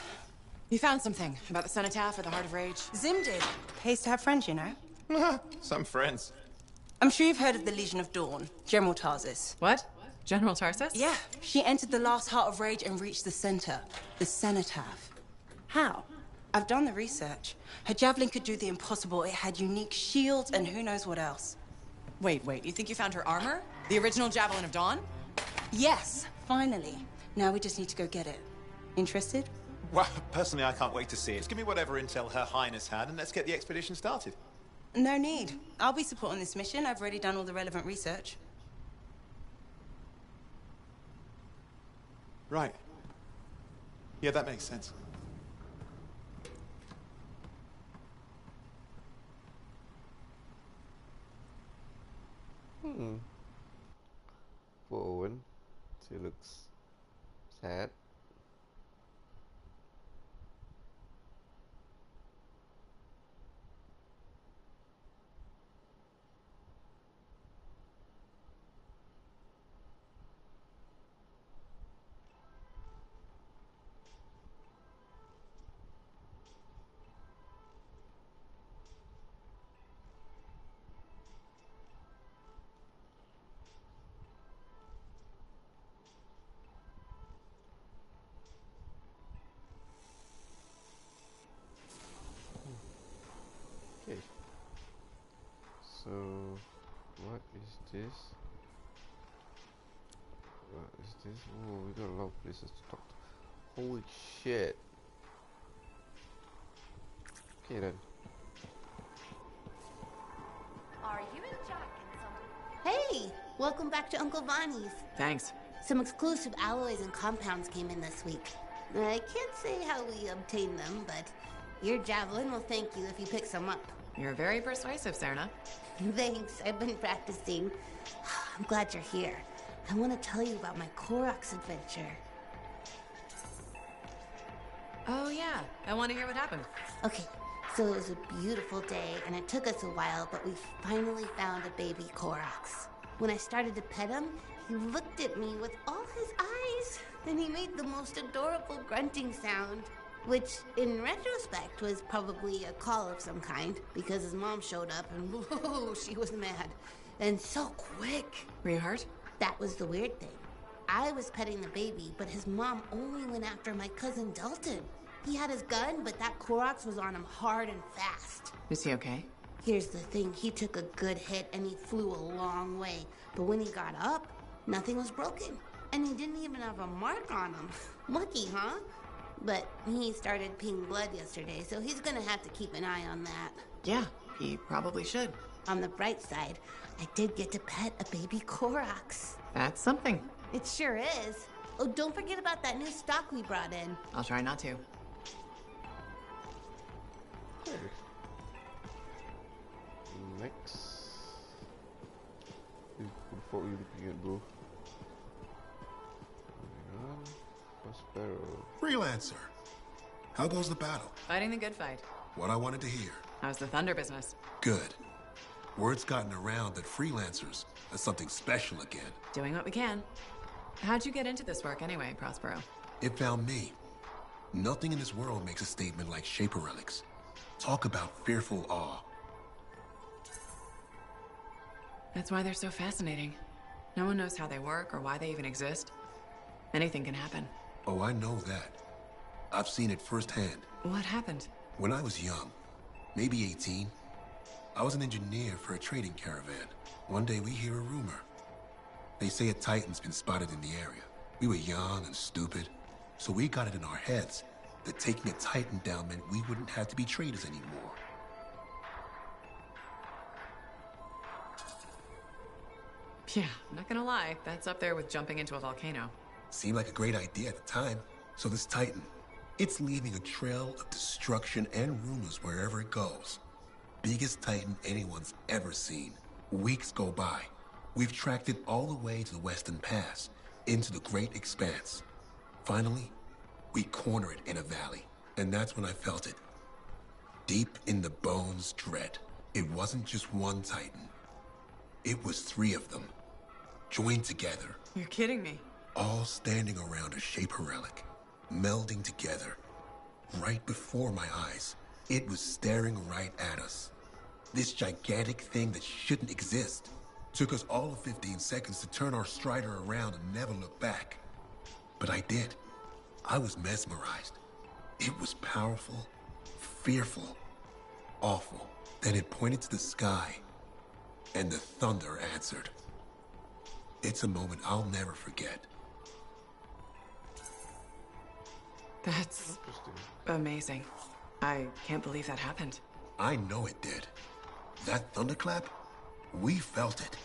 Speaker 7: You found something about the cenotaph or the Heart of Rage?
Speaker 15: Zim did. Pays to have friends, you know.
Speaker 16: Some friends.
Speaker 15: I'm sure you've heard of the Legion of Dawn, General Tarsis.
Speaker 7: What? General Tarsis?
Speaker 15: Yeah. She entered the last Heart of Rage and reached the center, the cenotaph. How? I've done the research. Her javelin could do the impossible. It had unique shields and who knows what else.
Speaker 7: Wait, you think you found her armor? The original Javelin of Dawn?
Speaker 15: Yes, finally. Now we just need to go get it. Interested?
Speaker 16: Well, personally, I can't wait to see it. Just give me whatever intel Her Highness had, and let's get the expedition started.
Speaker 15: No need. I'll be supporting this mission. I've already done all the relevant research.
Speaker 16: Right. Yeah, that makes sense.
Speaker 1: Poor Owen. She looks sad. Okay. So, what is this? What is this? Oh, we got a lot of places to talk to. Holy shit. Okay then.
Speaker 9: Are you and Jack in some...
Speaker 4: Hey! Welcome back to Uncle Bonnie's.
Speaker 7: Thanks.
Speaker 4: Some exclusive alloys and compounds came in this week. I can't say how we obtained them, but your javelin will thank you if you pick some up.
Speaker 7: You're very persuasive, Serna.
Speaker 4: Thanks, I've been practicing. I'm glad you're here. I want to tell you about my Koroks adventure.
Speaker 7: Oh, yeah. I want to hear what happened.
Speaker 4: Okay, so it was a beautiful day, and it took us a while, but we finally found a baby Koroks. When I started to pet him, he looked at me with all his eyes, and he made the most adorable grunting sound, which, in retrospect, was probably a call of some kind, because his mom showed up, and whoa, she was mad. And so quick.
Speaker 7: Were you hurt?
Speaker 4: That was the weird thing. I was petting the baby, but his mom only went after my cousin Dalton. He had his gun, but that Koroks was on him hard and fast.
Speaker 7: Is he okay?
Speaker 4: Here's the thing, he took a good hit and he flew a long way. But when he got up, nothing was broken. And he didn't even have a mark on him. Lucky, huh? But he started peeing blood yesterday, so he's gonna have to keep an eye on that.
Speaker 7: Yeah, he probably should.
Speaker 4: On the bright side, I did get to pet a baby Koroks.
Speaker 7: That's something.
Speaker 4: It sure is. Oh, don't forget about that new stock we brought in.
Speaker 7: I'll try not to.
Speaker 1: Next, we could What were you looking at, bro? Moving on. Prospero.
Speaker 17: Freelancer. How goes the battle?
Speaker 7: Fighting the good fight.
Speaker 17: What I wanted to hear.
Speaker 7: How's the Thunder business?
Speaker 17: Good. Word's gotten around that freelancers are something special again.
Speaker 7: Doing what we can. How'd you get into this work anyway, Prospero?
Speaker 17: It found me. Nothing in this world makes a statement like Shaper relics. Talk about fearful awe.
Speaker 7: That's why they're so fascinating. No one knows how they work or why they even exist. Anything can happen.
Speaker 17: Oh, I know that. I've seen it firsthand.
Speaker 7: What happened?
Speaker 17: When I was young, maybe 18, I was an engineer for a trading caravan. One day we hear a rumor. They say a Titan's been spotted in the area. We were young and stupid, so we got it in our heads that taking a Titan down meant we wouldn't have to be traders anymore.
Speaker 7: Yeah, I'm not gonna lie, that's up there with jumping into a volcano.
Speaker 17: Seemed like a great idea at the time. So this Titan, it's leaving a trail of destruction and rumors wherever it goes. Biggest Titan anyone's ever seen. Weeks go by. We've tracked it all the way to the Western Pass, into the Great Expanse. Finally, we corner it in a valley, and that's when I felt it. Deep in the bones dread. It wasn't just one Titan. It was 3 of them, joined together.
Speaker 7: You're kidding me.
Speaker 17: All standing around a Shaper relic, melding together. Right before my eyes, it was staring right at us. This gigantic thing that shouldn't exist. Took us all of 15 seconds to turn our Strider around and never look back. But I did. I was mesmerized. It was powerful, fearful, awful. Then it pointed to the sky, and the thunder answered. It's a moment I'll never forget.
Speaker 7: That's amazing. I can't believe that happened.
Speaker 17: I know it did. That thunderclap, we felt it.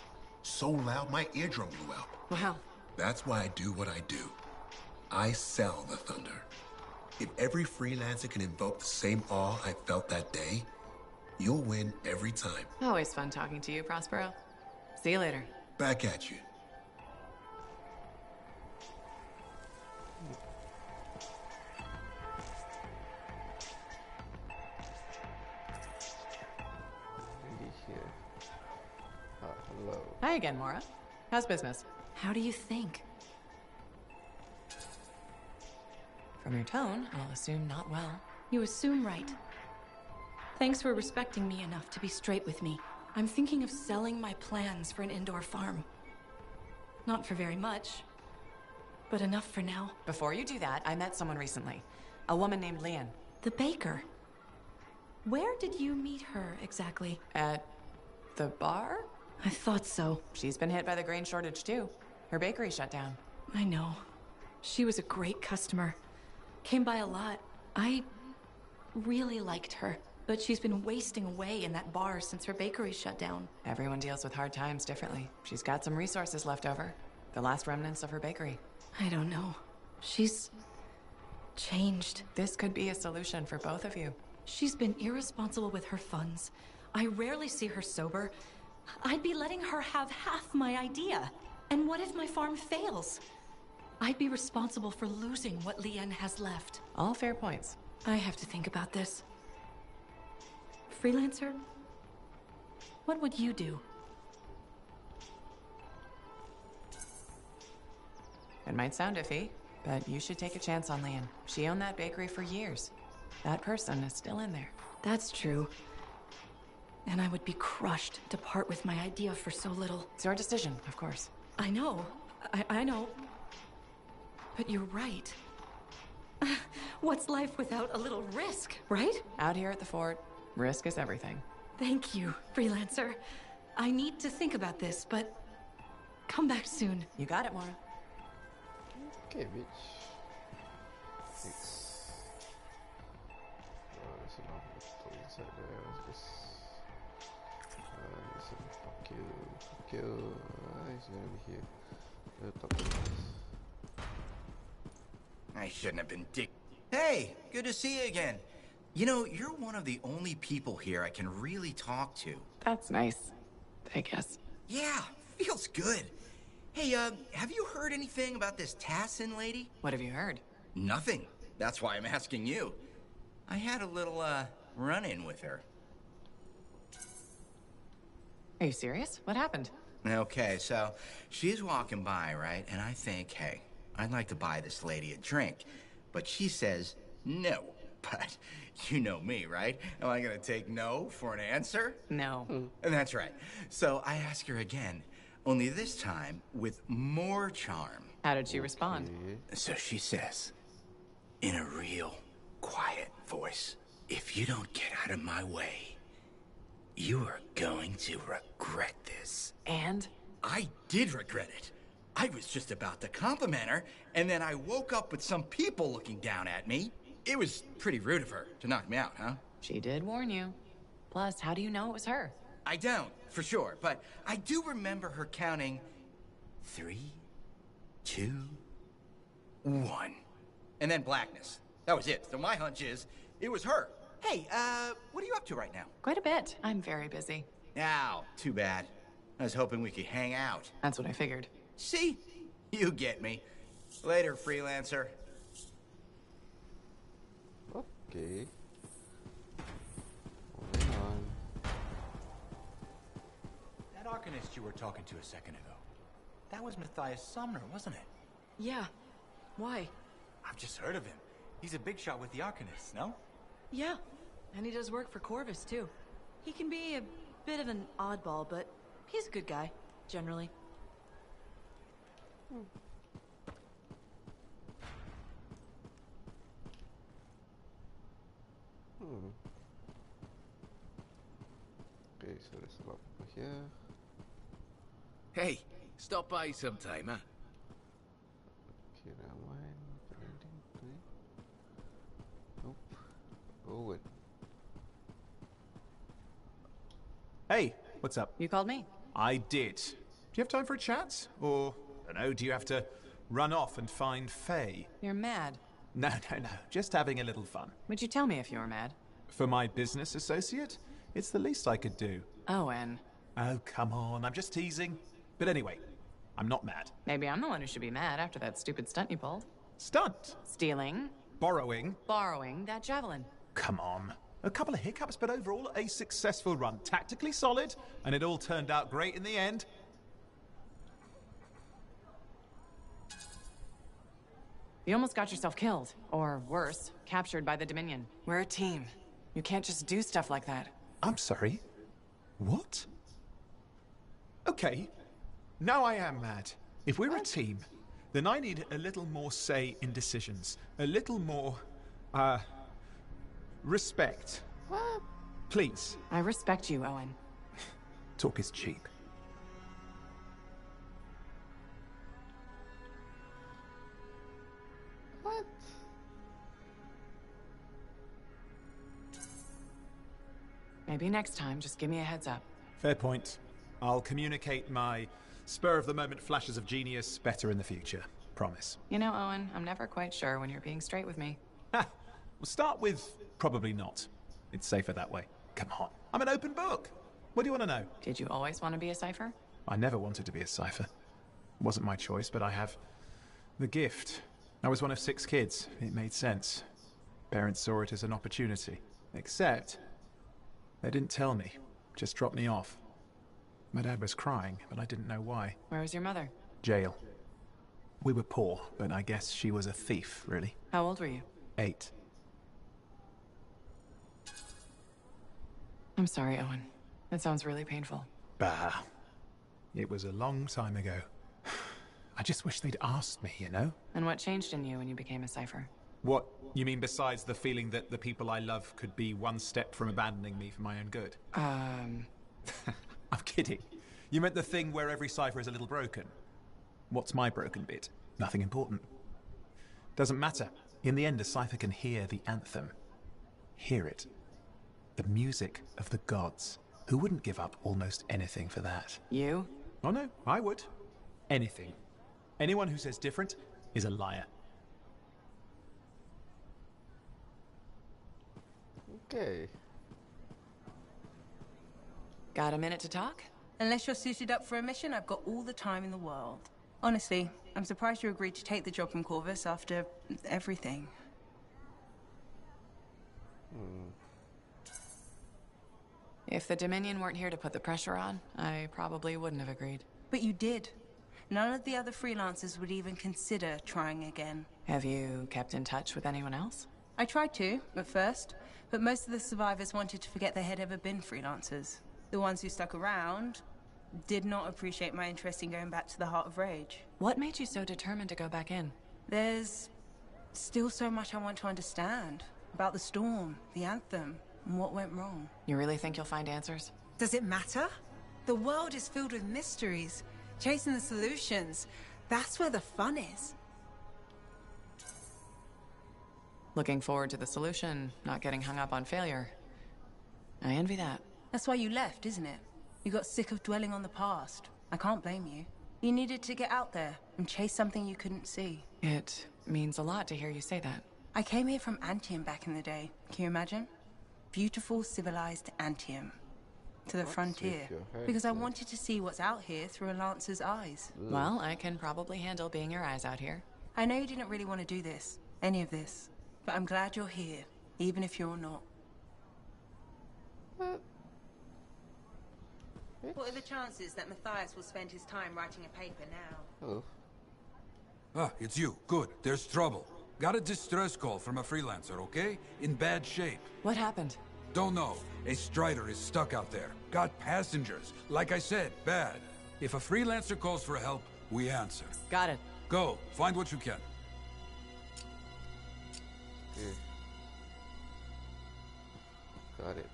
Speaker 17: So loud my eardrum blew out.
Speaker 7: Wow.
Speaker 17: That's why I do what I do. I sell the thunder. If every freelancer can invoke the same awe I felt that day, you'll win every time.
Speaker 7: Always fun talking to you, Prospero. See you later.
Speaker 17: Back at you.
Speaker 1: Hello.
Speaker 7: Hi again, Mora. How's business?
Speaker 8: How do you think?
Speaker 7: From your tone, I'll assume not well.
Speaker 8: You assume right. Thanks for respecting me enough to be straight with me. I'm thinking of selling my plans for an indoor farm. Not for very much, but enough for now.
Speaker 7: Before you do that, I met someone recently. A woman named Leanne.
Speaker 8: The baker. Where did you meet her exactly?
Speaker 7: At the bar?
Speaker 8: I thought so.
Speaker 7: She's been hit by the grain shortage too. Her bakery shut down.
Speaker 8: I know. She was a great customer. Came by a lot. I really liked her. But she's been wasting away in that bar since her bakery shut down.
Speaker 7: Everyone deals with hard times differently. She's got some resources left over. The last remnants of her bakery.
Speaker 8: I don't know. She's changed.
Speaker 7: This could be a solution for both of you.
Speaker 8: She's been irresponsible with her funds. I rarely see her sober. I'd be letting her have half my idea. And what if my farm fails? I'd be responsible for losing what Leanne has left.
Speaker 7: All fair points.
Speaker 8: I have to think about this. Freelancer? What would you do?
Speaker 7: It might sound iffy, but you should take a chance on Leanne. She owned that bakery for years. That person is still in there.
Speaker 8: That's true. And I would be crushed to part with my idea for so little.
Speaker 7: It's your decision, of course.
Speaker 8: I know. I know. But you're right. What's life without a little risk, right?
Speaker 7: Out here at the fort, risk is everything.
Speaker 8: Thank you, Freelancer. I need to think about this, but come back soon.
Speaker 7: You got it, Mora.
Speaker 1: Okay, bitch. Thanks. There's enough to inside there. Let's just. Listen, fuck you. Fuck you. He's gonna be here. Talk to us.
Speaker 18: I shouldn't have been dick. Hey, good to see you again. You know, you're one of the only people here I can really talk to.
Speaker 7: That's nice, I guess.
Speaker 18: Yeah, Feels good. Hey, have you heard anything about this Tassin lady?
Speaker 7: What have you heard?
Speaker 18: Nothing. That's why I'm asking you. I had a little, run-in with her.
Speaker 7: Are you serious? What happened?
Speaker 18: Okay, so she's walking by, right? And I think, hey, I'd like to buy this lady a drink. But she says no. But you know me, right? Am I gonna take no for an answer?
Speaker 7: No.
Speaker 18: And that's right. So I ask her again, only this time with more charm.
Speaker 7: How did she respond?
Speaker 18: So she says, in a real quiet voice, if you don't get out of my way, you are going to regret this.
Speaker 7: And?
Speaker 18: I did regret it. I was just about to compliment her, and then I woke up with some people looking down at me. It was pretty rude of her to knock me out, huh?
Speaker 7: She did warn you. Plus, how do you know it was her?
Speaker 18: I don't, for sure, but I do remember her counting 3, 2, 1. And then blackness. That was it. So my hunch is, it was her. Hey, what are you up to right now?
Speaker 7: Quite a bit. I'm very busy.
Speaker 18: Ow, too bad. I was hoping we could hang out.
Speaker 7: That's what I figured.
Speaker 18: See? You get me. Later, freelancer.
Speaker 1: Okay. Moving on.
Speaker 5: That Arcanist you were talking to a second ago. That was Matthias Sumner, wasn't it?
Speaker 8: Yeah. Why?
Speaker 5: I've just heard of him. He's a big shot with the Arcanists, no?
Speaker 8: Yeah. And he does work for Corvus, too. He can be a bit of an oddball, but he's a good guy, generally.
Speaker 1: Okay, so there's a lot of people here.
Speaker 19: Hey, stop by sometime, huh?
Speaker 1: Okay, now mine. Nope. Oh, wait.
Speaker 16: Hey, what's up?
Speaker 7: You called me?
Speaker 16: I did. Do you have time for a chat? Or, I don't know, do you have to run off and find Faye?
Speaker 7: You're mad.
Speaker 16: No, just having a little fun.
Speaker 7: Would you tell me if you were mad?
Speaker 16: For my business associate? It's the least I could do.
Speaker 7: Owen.
Speaker 16: Oh, come on, I'm just teasing. But anyway, I'm not mad.
Speaker 7: Maybe I'm the one who should be mad after that stupid stunt you pulled.
Speaker 16: Stunt?
Speaker 7: Stealing.
Speaker 16: Borrowing.
Speaker 7: Borrowing that javelin.
Speaker 16: Come on. A couple of hiccups, but overall a successful run. Tactically solid, and it all turned out great in the end.
Speaker 7: You almost got yourself killed. Or worse, captured by the Dominion. We're a team. You can't just do stuff like that.
Speaker 16: I'm sorry. What? Okay. Now I am mad. If we're a team, then I need a little more say in decisions. A little more, respect.
Speaker 7: What?
Speaker 16: Please.
Speaker 7: I respect you, Owen.
Speaker 16: Talk is cheap.
Speaker 1: What?
Speaker 7: Maybe next time, just give me a heads up.
Speaker 16: Fair point. I'll communicate my spur-of-the-moment flashes of genius better in the future. Promise.
Speaker 7: You know, Owen, I'm never quite sure when you're being straight with me.
Speaker 16: Ha! We'll start with probably not. It's safer that way. Come on. I'm an open book. What do you want to know?
Speaker 7: Did you always want to be a cipher?
Speaker 16: I never wanted to be a cipher. It wasn't my choice, but I have the gift. I was one of 6 kids. It made sense. Parents saw it as an opportunity. Except, they didn't tell me. Just dropped me off. My dad was crying, but I didn't know why.
Speaker 7: Where was your mother?
Speaker 16: Jail. We were poor, but I guess she was a thief, really.
Speaker 7: How old were you?
Speaker 16: 8.
Speaker 7: I'm sorry, Owen. That sounds really painful.
Speaker 16: Bah. It was a long time ago. I just wish they'd asked me, you know?
Speaker 7: And what changed in you when you became a cipher?
Speaker 16: What? You mean besides the feeling that the people I love could be one step from abandoning me for my own good? I'm kidding. You meant the thing where every cipher is a little broken. What's my broken bit? Nothing important. Doesn't matter. In the end, a cipher can hear the anthem. Hear it. The music of the gods. Who wouldn't give up almost anything for that?
Speaker 7: You?
Speaker 16: Oh no, I would. Anything. Anyone who says different is a liar.
Speaker 1: Okay.
Speaker 7: Got a minute to talk?
Speaker 15: Unless you're suited up for a mission, I've got all the time in the world. Honestly, I'm surprised you agreed to take the job from Corvus after everything.
Speaker 7: If the Dominion weren't here to put the pressure on, I probably wouldn't have agreed.
Speaker 15: But you did. None of the other freelancers would even consider trying again.
Speaker 7: Have you kept in touch with anyone else?
Speaker 15: I tried to, at first, but most of the survivors wanted to forget they had ever been freelancers. The ones who stuck around did not appreciate my interest in going back to the Heart of Rage.
Speaker 7: What made you so determined to go back in?
Speaker 15: There's still so much I want to understand. About the storm, the Anthem, and what went wrong.
Speaker 7: You really think you'll find answers?
Speaker 15: Does it matter? The world is filled with mysteries. Chasing the solutions, that's where the fun is.
Speaker 7: Looking forward to the solution, not getting hung up on failure. I envy that.
Speaker 15: That's why you left, isn't it? You got sick of dwelling on the past. I can't blame you. You needed to get out there and chase something you couldn't see.
Speaker 7: It means a lot to hear you say that.
Speaker 15: I came here from Anthem back in the day. Can you imagine? Beautiful, civilized Anthem. To the frontier. Because I wanted to see what's out here through a Lancer's eyes.
Speaker 7: Well, I can probably handle being your eyes out here.
Speaker 15: I know you didn't really want to do this. Any of this. But I'm glad you're here. Even if you're not. What are the chances that Matthias will spend his time writing a paper now?
Speaker 1: Oh.
Speaker 20: Ah, it's you. Good. There's trouble. Got a distress call from a freelancer, okay? In bad shape.
Speaker 7: What happened?
Speaker 20: Don't know. A Strider is stuck out there. Got passengers. Like I said, bad. If a freelancer calls for help, we answer.
Speaker 7: Got it.
Speaker 20: Go. Find what you can.
Speaker 1: Okay. Got it.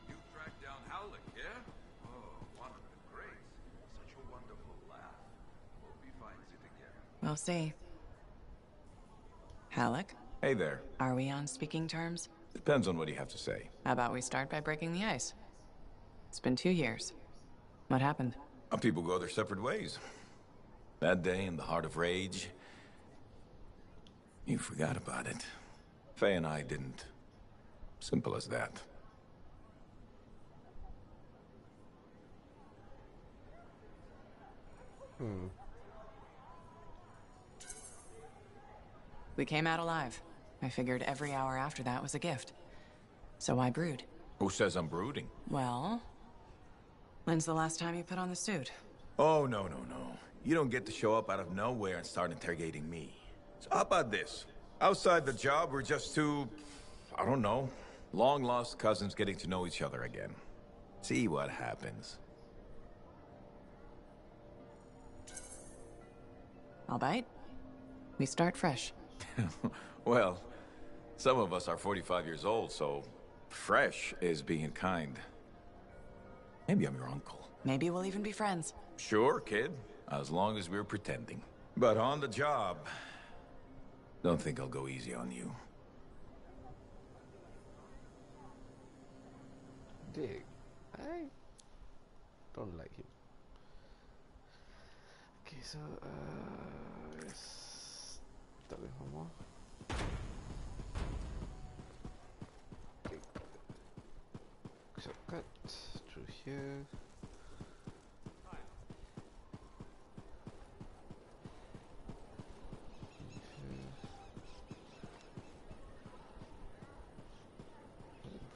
Speaker 20: You tracked down Howlick, yeah? Oh, one of the greats. Such a wonderful laugh. Hope he finds it again.
Speaker 7: We'll see. Halleck?
Speaker 21: Hey there.
Speaker 7: Are we on speaking terms?
Speaker 21: Depends on what you have to say.
Speaker 7: How about we start by breaking the ice? It's been 2 years. What happened?
Speaker 21: People go their separate ways. That day in the Heart of Rage, you forgot about it. Faye and I didn't. Simple as that.
Speaker 7: We came out alive. I figured every hour after that was a gift. So I brood.
Speaker 21: Who says I'm brooding?
Speaker 7: Well, when's the last time you put on the suit?
Speaker 21: Oh, no. You don't get to show up out of nowhere and start interrogating me. So how about this? Outside the job, we're just two, I don't know, long-lost cousins getting to know each other again. See what happens.
Speaker 7: I'll bite. We start fresh.
Speaker 21: Well, some of us are 45 years old, so fresh is being kind. Maybe I'm your uncle.
Speaker 7: Maybe we'll even be friends.
Speaker 21: Sure, kid. As long as we're pretending. But on the job, don't think I'll go easy on you.
Speaker 1: Dick, I don't like him. Okay, so, let's start with one more. Okay. Shortcut through here.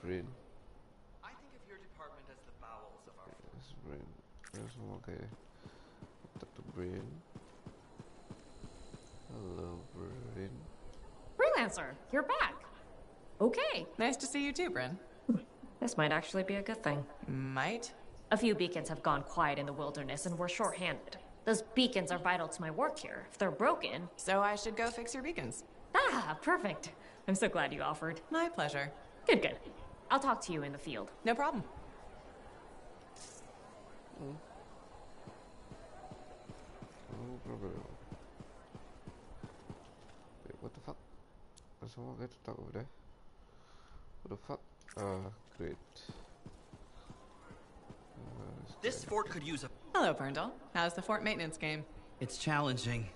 Speaker 1: Brain.
Speaker 22: I think of your department as the bowels of our
Speaker 1: There's brain. There's one. Okay. Talk to brain. Hello, brain.
Speaker 23: Freelancer, you're back. Okay.
Speaker 7: Nice to see you too, Bryn.
Speaker 23: This might actually be a good thing.
Speaker 7: Might?
Speaker 23: A few beacons have gone quiet in the wilderness and we're short-handed. Those beacons are vital to my work here. If they're broken...
Speaker 7: So I should go fix your beacons.
Speaker 23: Ah, perfect. I'm so glad you offered.
Speaker 7: My pleasure.
Speaker 23: Good. I'll talk to you in the field.
Speaker 7: No problem.
Speaker 1: No problem. Wait, what the fuck? There's someone going to talk over there. What the fuck? Great.
Speaker 22: This fort could use a...
Speaker 7: Hello, Berndal. How's the fort maintenance game?
Speaker 22: It's challenging.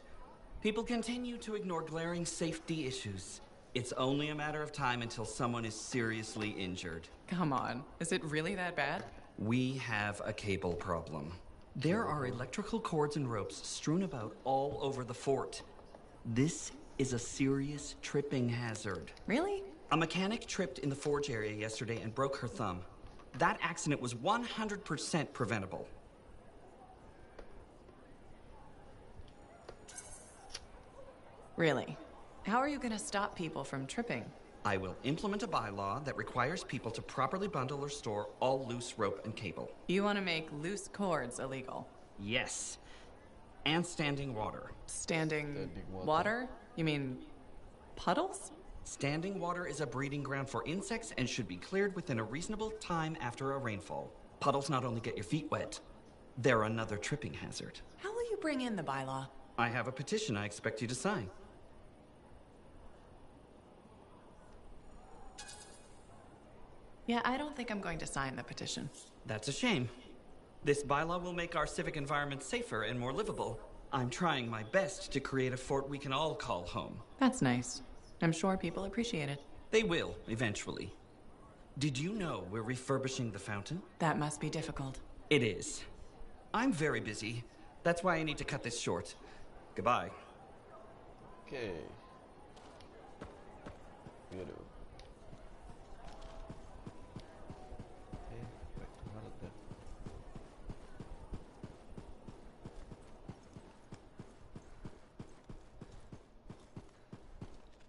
Speaker 22: People continue to ignore glaring safety issues. It's only a matter of time until someone is seriously injured.
Speaker 7: Come on. Is it really that bad?
Speaker 22: We have a cable problem. There are electrical cords and ropes strewn about all over the fort. This is a serious tripping hazard.
Speaker 7: Really?
Speaker 22: A mechanic tripped in the forge area yesterday and broke her thumb. That accident was 100% preventable.
Speaker 7: Really? How are you going to stop people from tripping?
Speaker 22: I will implement a bylaw that requires people to properly bundle or store all loose rope and cable.
Speaker 7: You want to make loose cords illegal?
Speaker 22: Yes. And standing water.
Speaker 7: Standing water? You mean puddles?
Speaker 22: Standing water is a breeding ground for insects and should be cleared within a reasonable time after a rainfall. Puddles not only get your feet wet, they're another tripping hazard.
Speaker 7: How will you bring in the bylaw?
Speaker 22: I have a petition I expect you to sign.
Speaker 7: Yeah, I don't think I'm going to sign the petition.
Speaker 22: That's a shame. This bylaw will make our civic environment safer and more livable. I'm trying my best to create a fort we can all call home.
Speaker 7: That's nice. I'm sure people appreciate it.
Speaker 22: They will, eventually. Did you know we're refurbishing the fountain?
Speaker 7: That must be difficult.
Speaker 22: It is. I'm very busy. That's why I need to cut this short. Goodbye.
Speaker 1: Okay. Weirdo. Okay, back to Harlot then.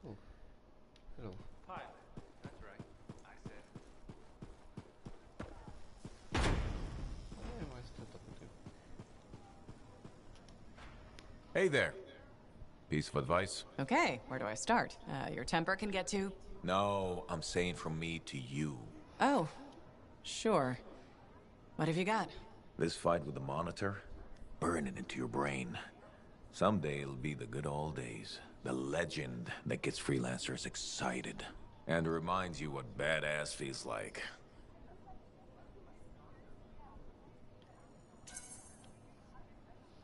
Speaker 1: Oh. Hello.
Speaker 20: Hi. That's right. I said.
Speaker 1: Why am I still talking to you?
Speaker 21: Hey there. Piece of advice?
Speaker 7: Okay, where do I start? Your temper can get to...
Speaker 21: No, I'm saying from me to you.
Speaker 7: Oh, sure. What have you got?
Speaker 21: This fight with the Monitor, burn it into your brain. Someday it'll be the good old days. The legend that gets freelancers excited. And reminds you what badass feels like.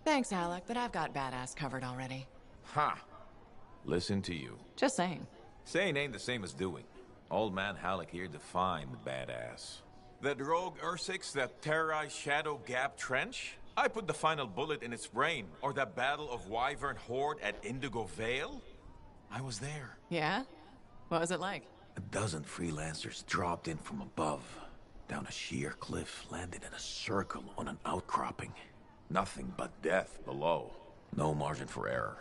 Speaker 7: Thanks, Alec, but I've got badass covered already.
Speaker 21: Ha! Listen to you.
Speaker 7: Just saying.
Speaker 21: Saying ain't the same as doing. Old man Halleck here defined the badass. That rogue Ursix that terrorized Shadow Gap Trench? I put the final bullet in its brain. Or that battle of Wyvern Horde at Indigo Vale? I was there.
Speaker 7: Yeah? What was it like?
Speaker 21: A dozen freelancers dropped in from above. Down a sheer cliff, landed in a circle on an outcropping. Nothing but death below. No margin for error.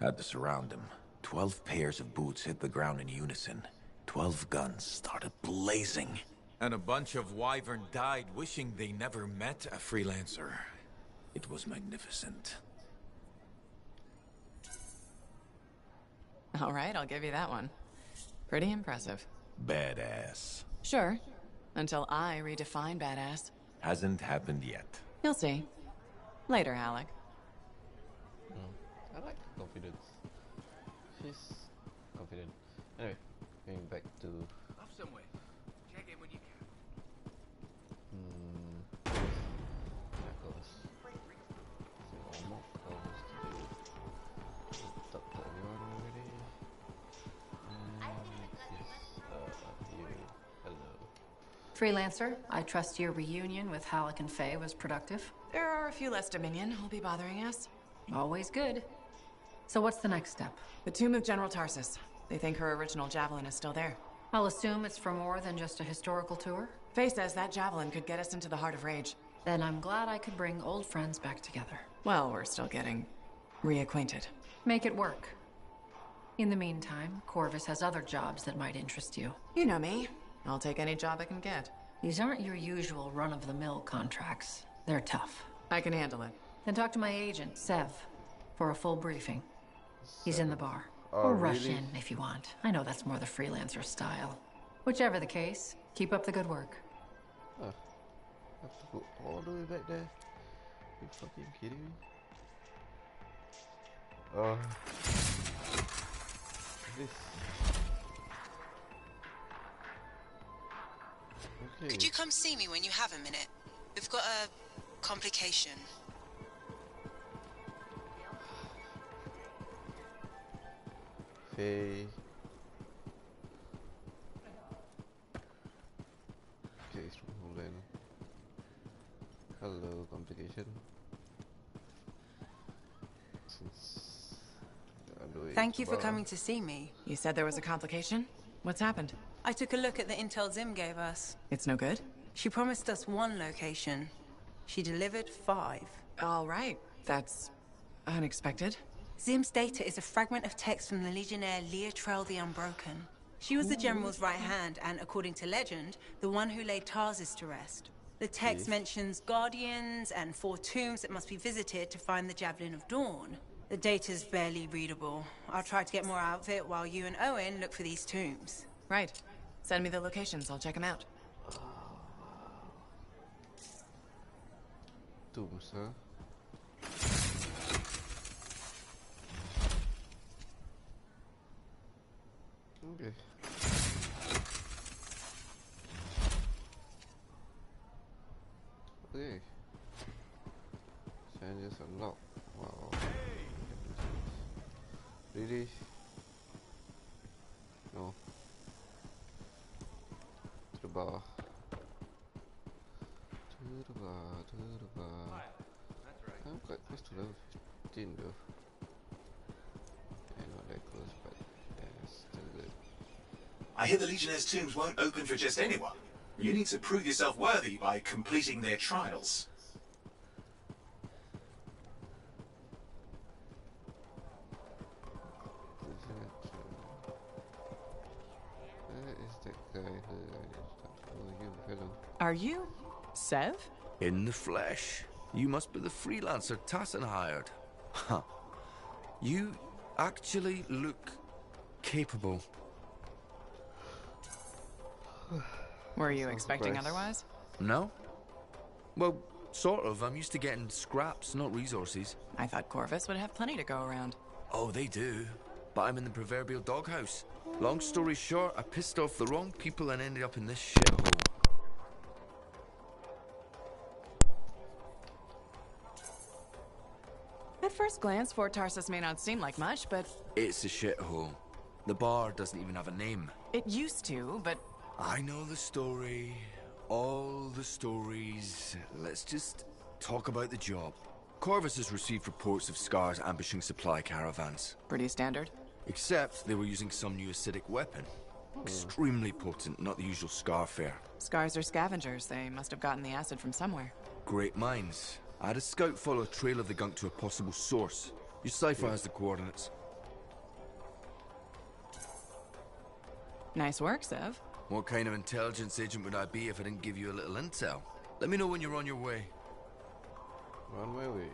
Speaker 21: Had to surround them. 12 pairs of boots hit the ground in unison. 12 guns started blazing. And a bunch of Wyvern died wishing they never met a freelancer. It was magnificent.
Speaker 7: All right, I'll give you that one. Pretty impressive.
Speaker 21: Badass.
Speaker 7: Sure. Until I redefine badass.
Speaker 21: Hasn't happened yet.
Speaker 7: You'll see. Later, Alec.
Speaker 1: I like confidence. She's confident. Anyway, going back to...
Speaker 19: Off somewhere. Check in when you can.
Speaker 1: Knuckles. So more calls to do. Talk to everyone already. And yes, you. Hello.
Speaker 8: Freelancer, I trust your reunion with Halleck and Faye was productive.
Speaker 7: There are a few less Dominion who'll be bothering us.
Speaker 8: Always good. So what's the next step?
Speaker 7: The tomb of General Tarsus. They think her original javelin is still there.
Speaker 8: I'll assume it's for more than just a historical tour?
Speaker 7: Faye says that javelin could get us into the heart of Rage.
Speaker 8: Then I'm glad I could bring old friends back together.
Speaker 7: Well, we're still getting reacquainted.
Speaker 8: Make it work. In the meantime, Corvus has other jobs that might interest you.
Speaker 7: You know me. I'll take any job I can get.
Speaker 8: These aren't your usual run-of-the-mill contracts. They're tough.
Speaker 7: I can handle it.
Speaker 8: Then talk to my agent, Sev, for a full briefing. He's in the bar.
Speaker 1: Oh,
Speaker 8: or rush
Speaker 1: really?
Speaker 8: in if you want. I know that's more the freelancer style. Whichever the case, keep up the good work.
Speaker 1: Huh. Have to go all the way back there? You fucking kidding me? This. Okay.
Speaker 15: Could you come see me when you have a minute? We've got a complication.
Speaker 1: Faye. Okay, stronghold then. location. Since
Speaker 15: Thank you for coming to see me.
Speaker 7: You said there was a complication? What's happened?
Speaker 15: I took a look at the intel Zim gave us.
Speaker 7: It's no good?
Speaker 15: She promised us 1 location. She delivered 5.
Speaker 7: All right. That's unexpected.
Speaker 15: Zim's data is a fragment of text from the Legionnaire Leotrel the Unbroken. She was the General's right hand and, according to legend, the one who laid Tarsus to rest. The text mentions guardians and 4 tombs that must be visited to find the Javelin of Dawn. The data's barely readable. I'll try to get more out of it while you and Owen look for these tombs.
Speaker 7: Right. Send me the locations. I'll check them out.
Speaker 1: Tombs, huh? Okay. Okay. Challenges unlocked. Wow. Really? No. To the bar. To the bar, to the bar. I'm quite close to level 15 though. Yeah, not that close, but yeah, still good.
Speaker 2: I hear the Legionnaire's tombs won't open for just anyone. You need to prove yourself worthy by completing their trials.
Speaker 1: Where is that guy who oh, you fellow?
Speaker 7: Are you Sev?
Speaker 11: In the flesh. You must be the freelancer Tassin hired. Huh. You actually look capable.
Speaker 7: Were you expecting otherwise?
Speaker 11: No? Well, sort of. I'm used to getting scraps, not resources.
Speaker 7: I thought Corvus would have plenty to go around.
Speaker 11: Oh, they do. But I'm in the proverbial doghouse. Long story short, I pissed off the wrong people and ended up in this shithole.
Speaker 7: At first glance, Fort Tarsus may not seem like much, but...
Speaker 11: It's a shithole. The bar doesn't even have a name.
Speaker 7: It used to, but...
Speaker 11: I know the story. All the stories. Let's just talk about the job. Corvus has received reports of Scars ambushing supply caravans.
Speaker 7: Pretty standard.
Speaker 11: Except they were using some new acidic weapon. Extremely potent, not the usual Scar fare.
Speaker 7: Scars are scavengers. They must have gotten the acid from somewhere.
Speaker 11: Great minds. I had a scout follow a trail of the gunk to a possible source. Your cipher has the coordinates.
Speaker 7: Nice work, Sev.
Speaker 11: What kind of intelligence agent would I be if I didn't give you a little intel? Let me know when you're on your way.
Speaker 1: On my way.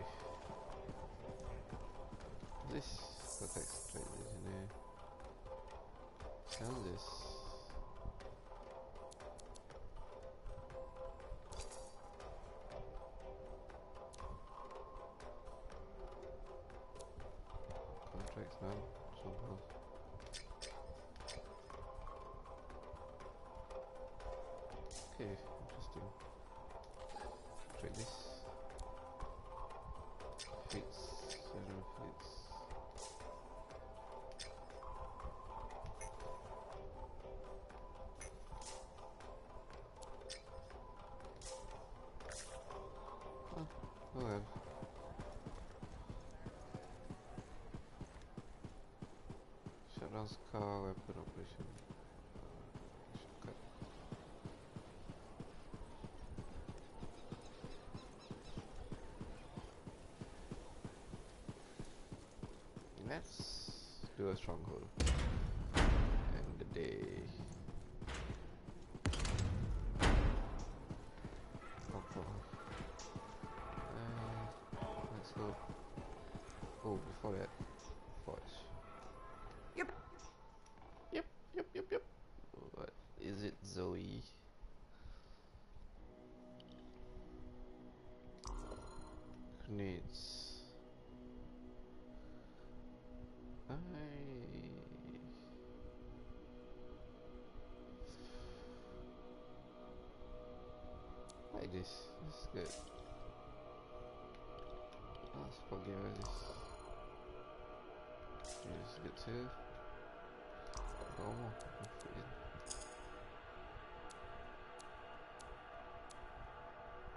Speaker 1: This protects trade, isn't it? Sell this. Contracts, man. Somehow. Okay, interesting. Trade this. Fits, 0 fits. Oh well. Shutdown car weapon operation. Shortcut. Let's do a stronghold. End the day. Let's go. Oh, before that, forge.
Speaker 7: Yep.
Speaker 1: Yep. What is it, Zoe? Grenades. Like this. This is good. Let's forget this. This is good too. Oh,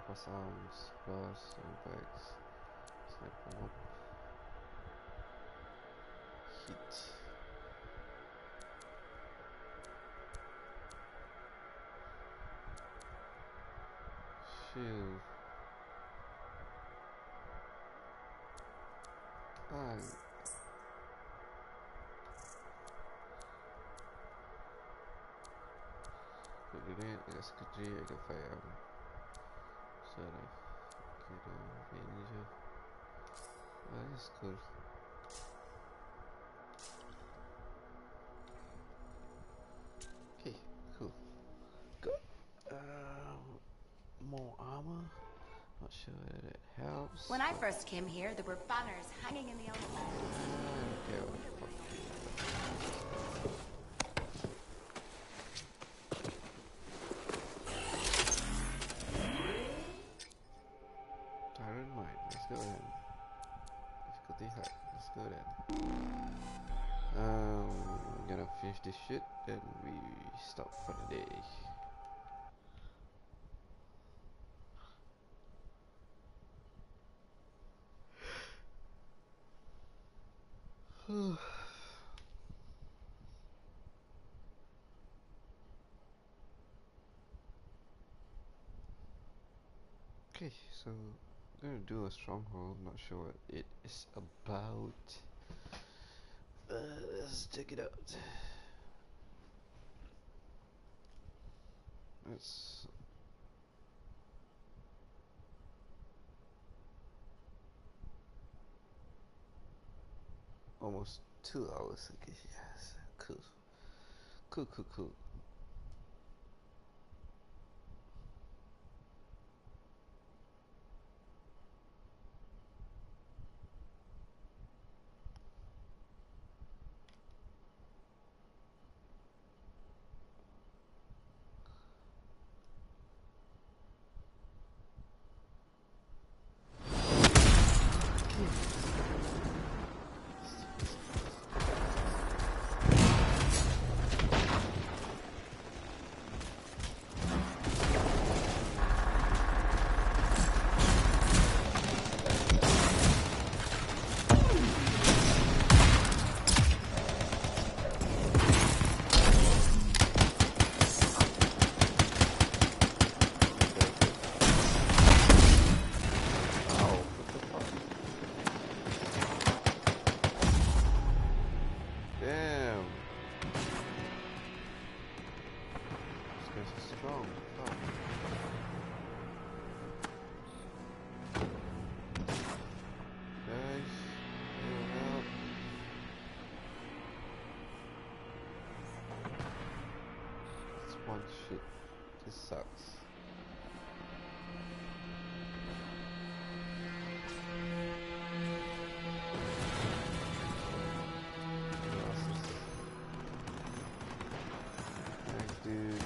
Speaker 1: cross arms, glass, impacts, sniper one. Hit. Shield. Grenade, I got secretary, I got firearm. So I get a ranger. That's cool. Okay, cool. Good. More armor. Not sure whether that helps.
Speaker 9: When I first came here, there were banners hanging in the old
Speaker 1: Okay, what the fuck. Tyrant Mine, let's go then. Difficulty high, let's go then. Gonna finish this shit, then we stop for the day. Okay, so I'm gonna do a stronghold, not sure what it is about. Let's check it out. It's almost 2 hours. Okay, yes, cool. Cool. Shit, this sucks. Thanks, dude.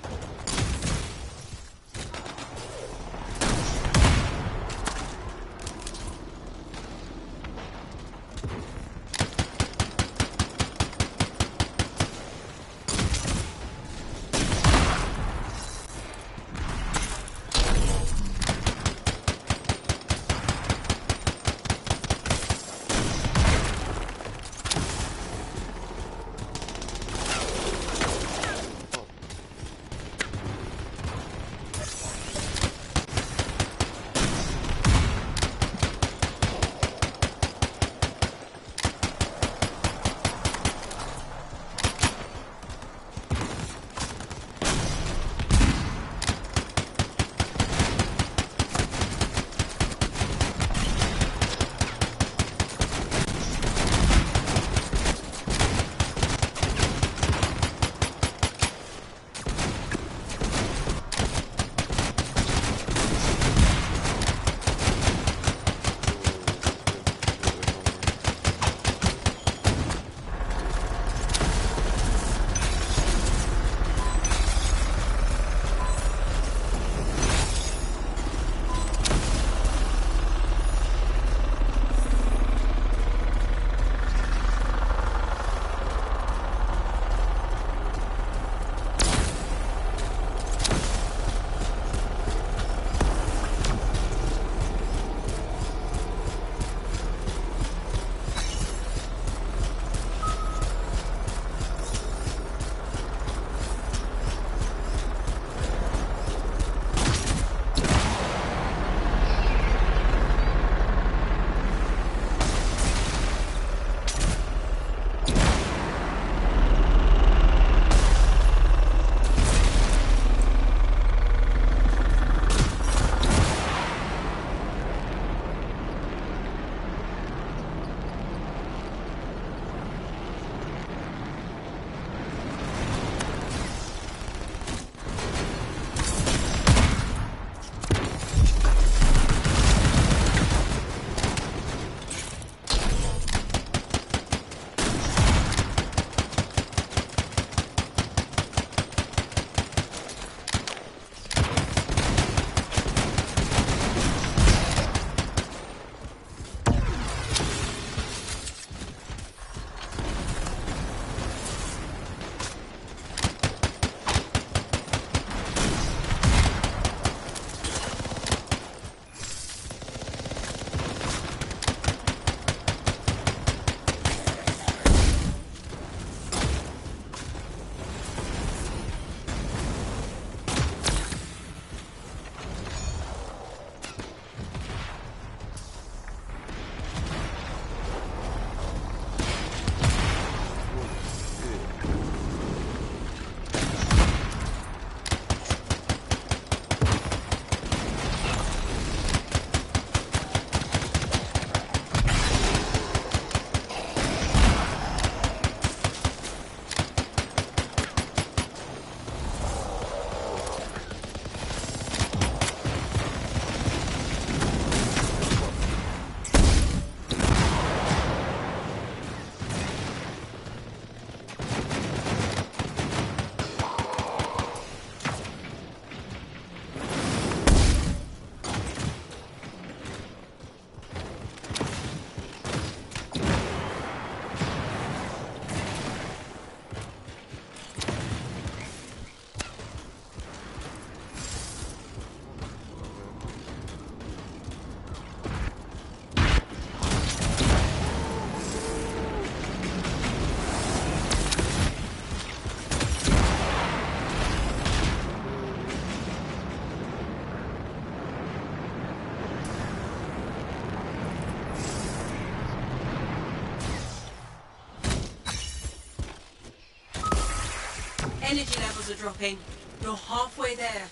Speaker 15: Energy levels are dropping. You're halfway there.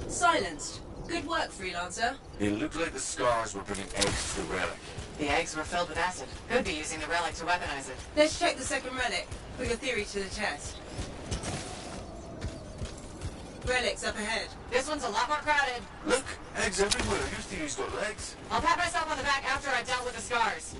Speaker 15: Silenced. Good work, freelancer.
Speaker 10: It looked like the scars were bringing eggs to the relic.
Speaker 7: The eggs were filled with acid. Could be using the relic to weaponize it.
Speaker 15: Let's check the second relic. Put your theory to the test. Relic's up ahead.
Speaker 7: This one's a lot more crowded.
Speaker 10: Look, eggs everywhere. Your theory's got legs.
Speaker 7: I'll pat myself on the back after I've dealt with the scars.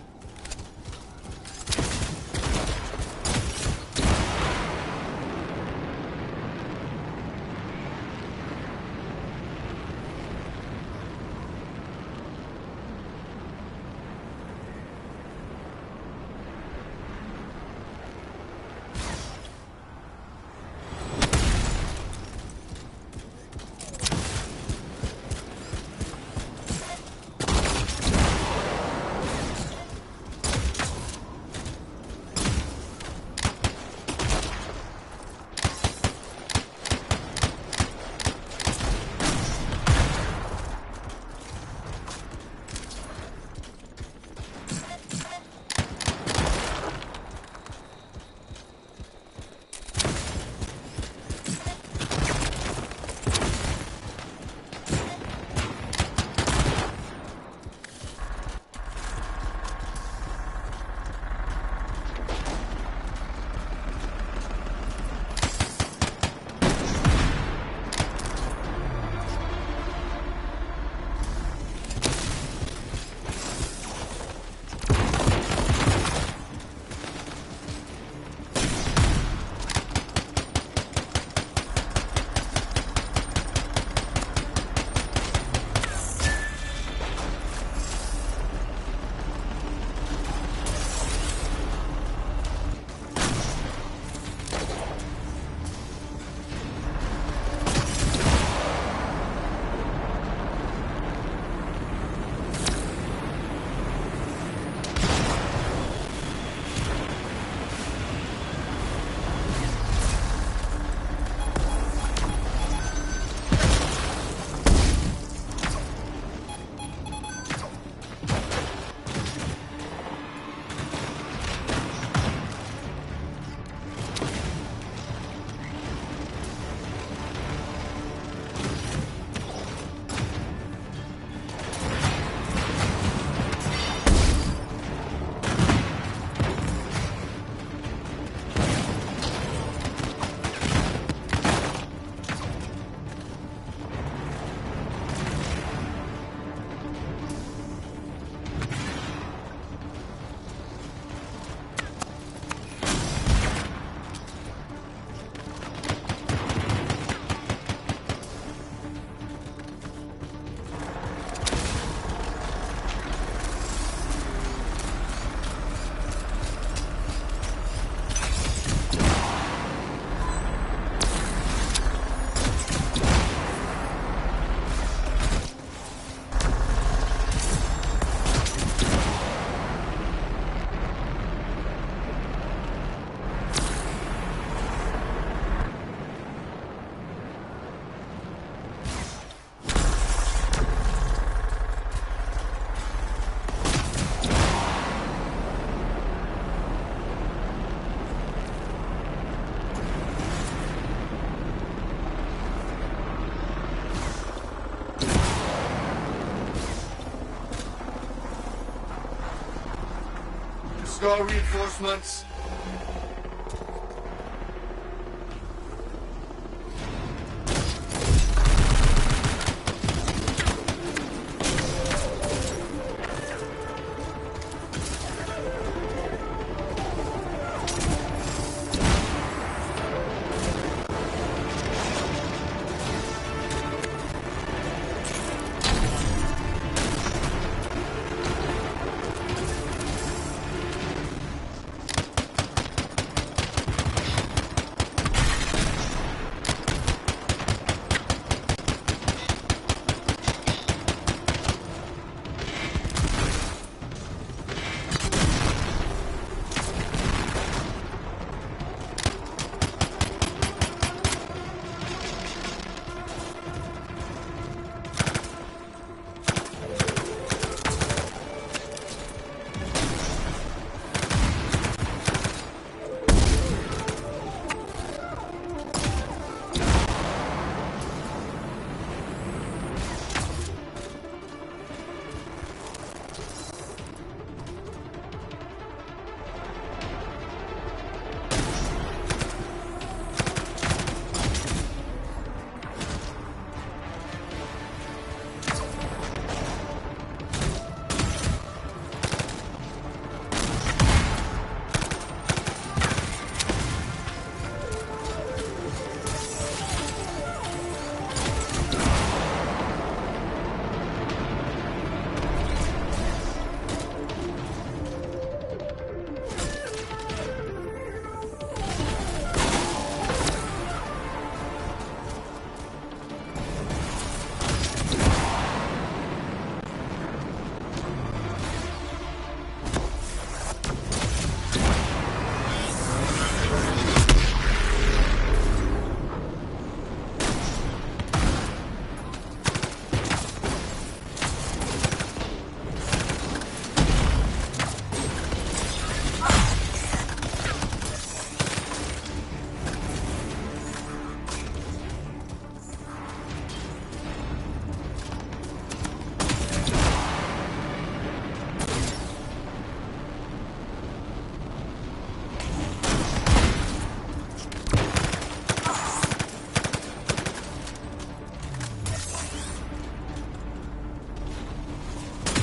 Speaker 11: Scar reinforcements.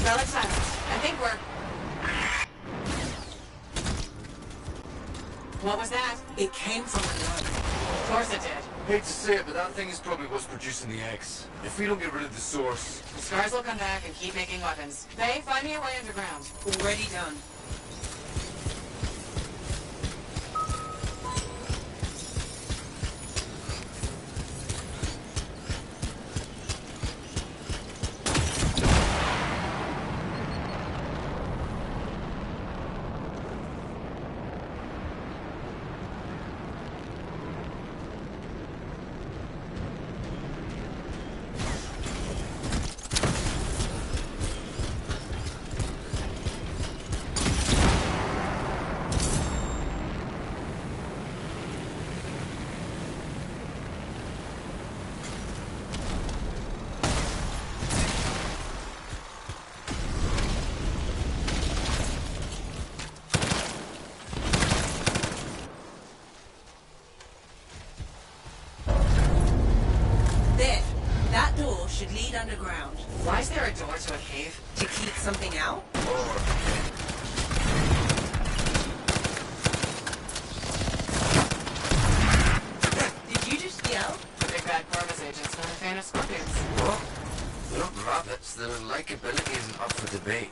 Speaker 7: Relic silence. I think we're... What was that?
Speaker 11: It came from another.
Speaker 7: Of course it did.
Speaker 11: Hate to say it, but that thing is probably what's producing the eggs. If we don't get rid of the source...
Speaker 7: The scars will come back and keep making weapons. Faye, find me a way underground.
Speaker 15: Already done. Should lead underground.
Speaker 7: Why is there a door to a cave?
Speaker 15: To keep something out? Did you just yell?
Speaker 7: The big bad Corvus agent's not a fan of scorpions.
Speaker 11: What? They're not rabbits. Their likability isn't up for debate.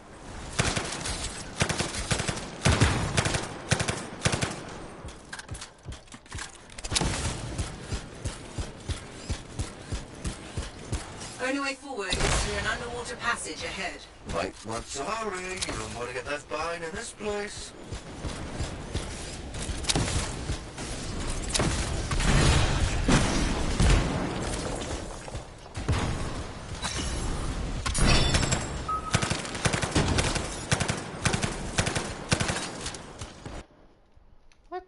Speaker 15: Only way forward is through an underwater passage ahead.
Speaker 11: Might want to hurry. You don't want to get left behind in this place.
Speaker 1: What?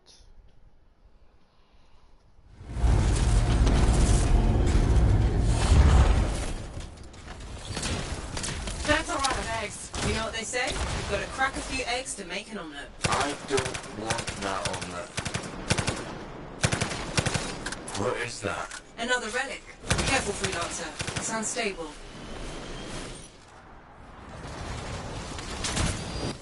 Speaker 7: That's a lot of eggs. You know,
Speaker 15: they say? You've got to crack a few eggs to make an omelette.
Speaker 11: I don't want that omelette. What is that?
Speaker 15: Another relic. Careful, freelancer. It's unstable.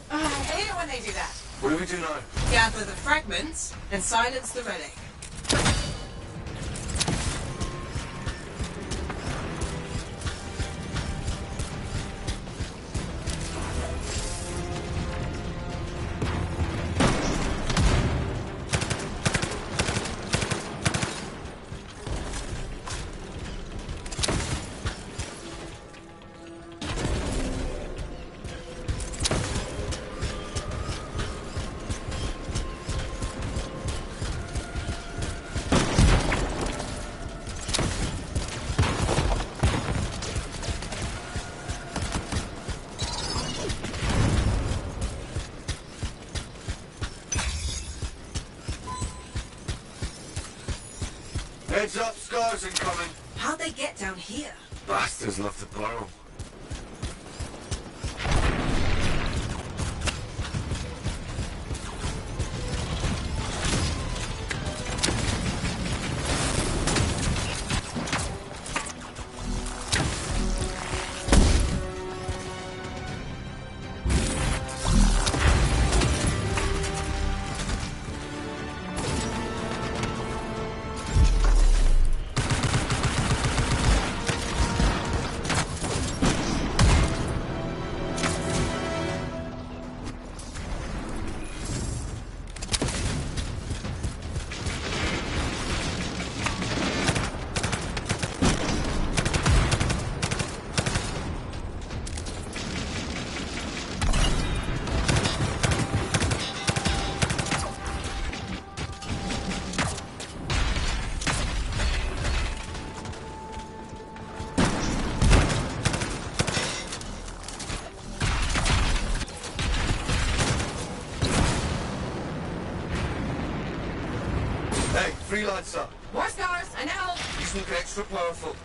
Speaker 7: I hate it when they do that.
Speaker 11: What do we do now?
Speaker 15: Gather the fragments and silence the relic.
Speaker 11: Heads up, Scars incoming.
Speaker 15: How'd they get down here?
Speaker 11: Bastards love to borrow. Hey, freelancer.
Speaker 7: More scars, I know.
Speaker 11: These look extra powerful.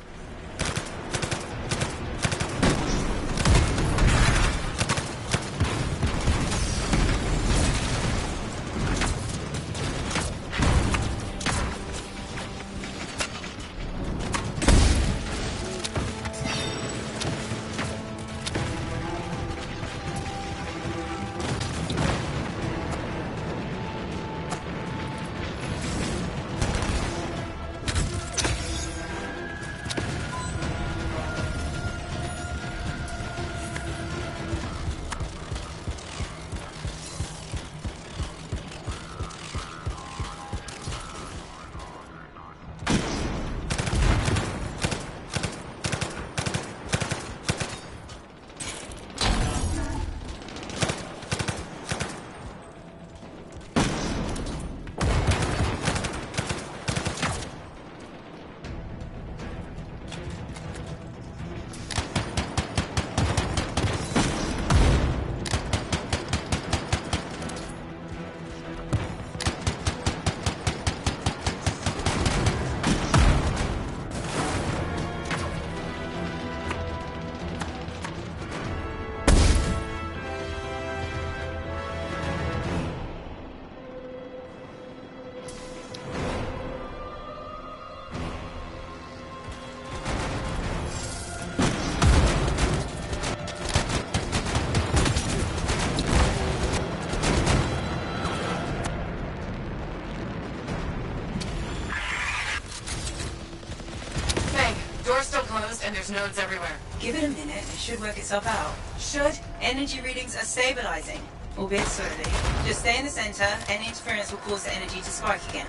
Speaker 7: And there's nodes everywhere.
Speaker 15: Give it a minute, it should work itself out. Should. Energy readings are stabilizing, albeit slowly. Just stay in the center, any interference will cause the energy to spike again.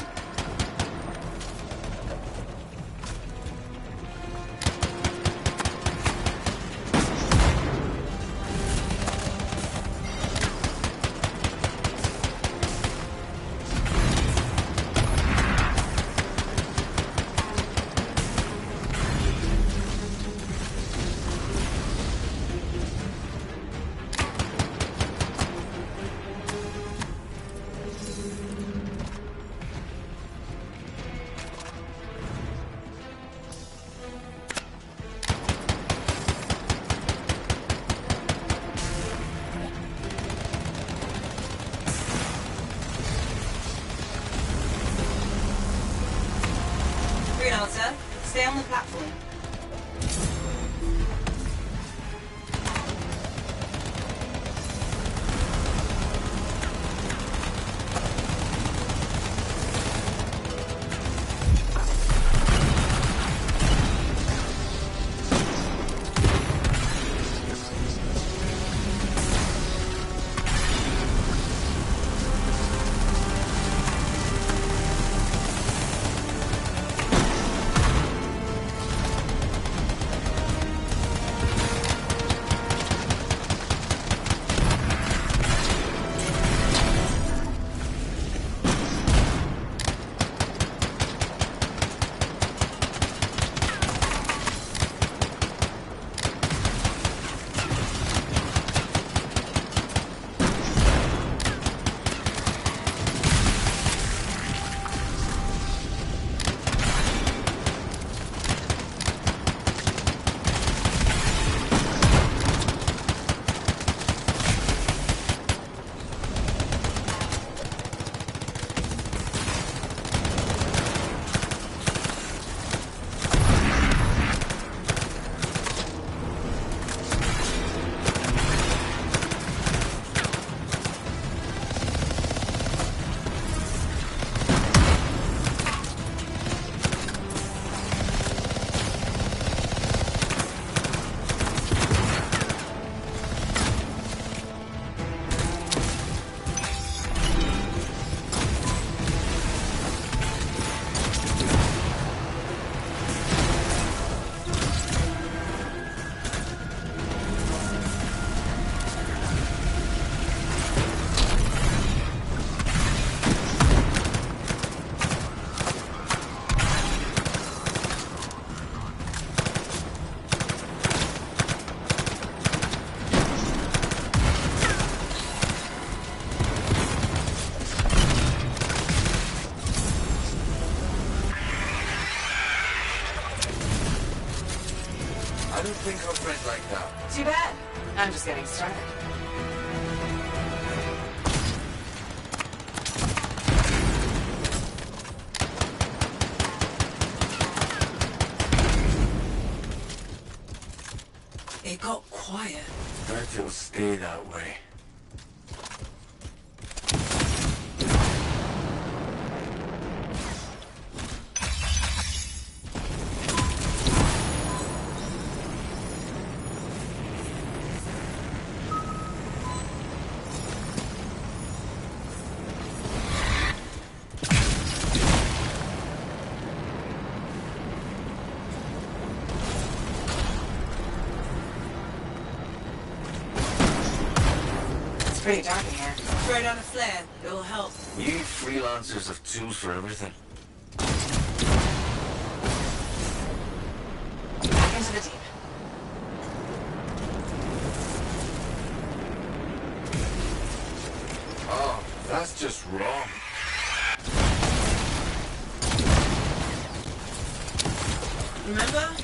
Speaker 15: on the platform.
Speaker 11: I don't think our friend like that.
Speaker 7: Too bad. I'm just getting started.
Speaker 11: It got quiet. Bet it'll stay that way.
Speaker 7: It's pretty dark in here.
Speaker 15: Throw down a flare. It'll help.
Speaker 11: You freelancers have tools for everything.
Speaker 7: Back into the deep.
Speaker 11: Oh, that's just wrong.
Speaker 15: Remember?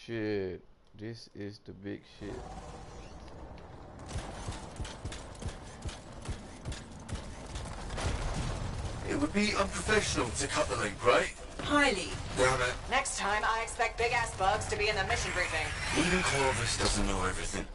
Speaker 1: Shit, this is the big shit.
Speaker 11: It would be unprofessional to cut the link, right?
Speaker 15: Highly.
Speaker 11: Damn it.
Speaker 7: Next time, I expect big-ass bugs to be in the mission briefing.
Speaker 11: Even Corvus doesn't know everything.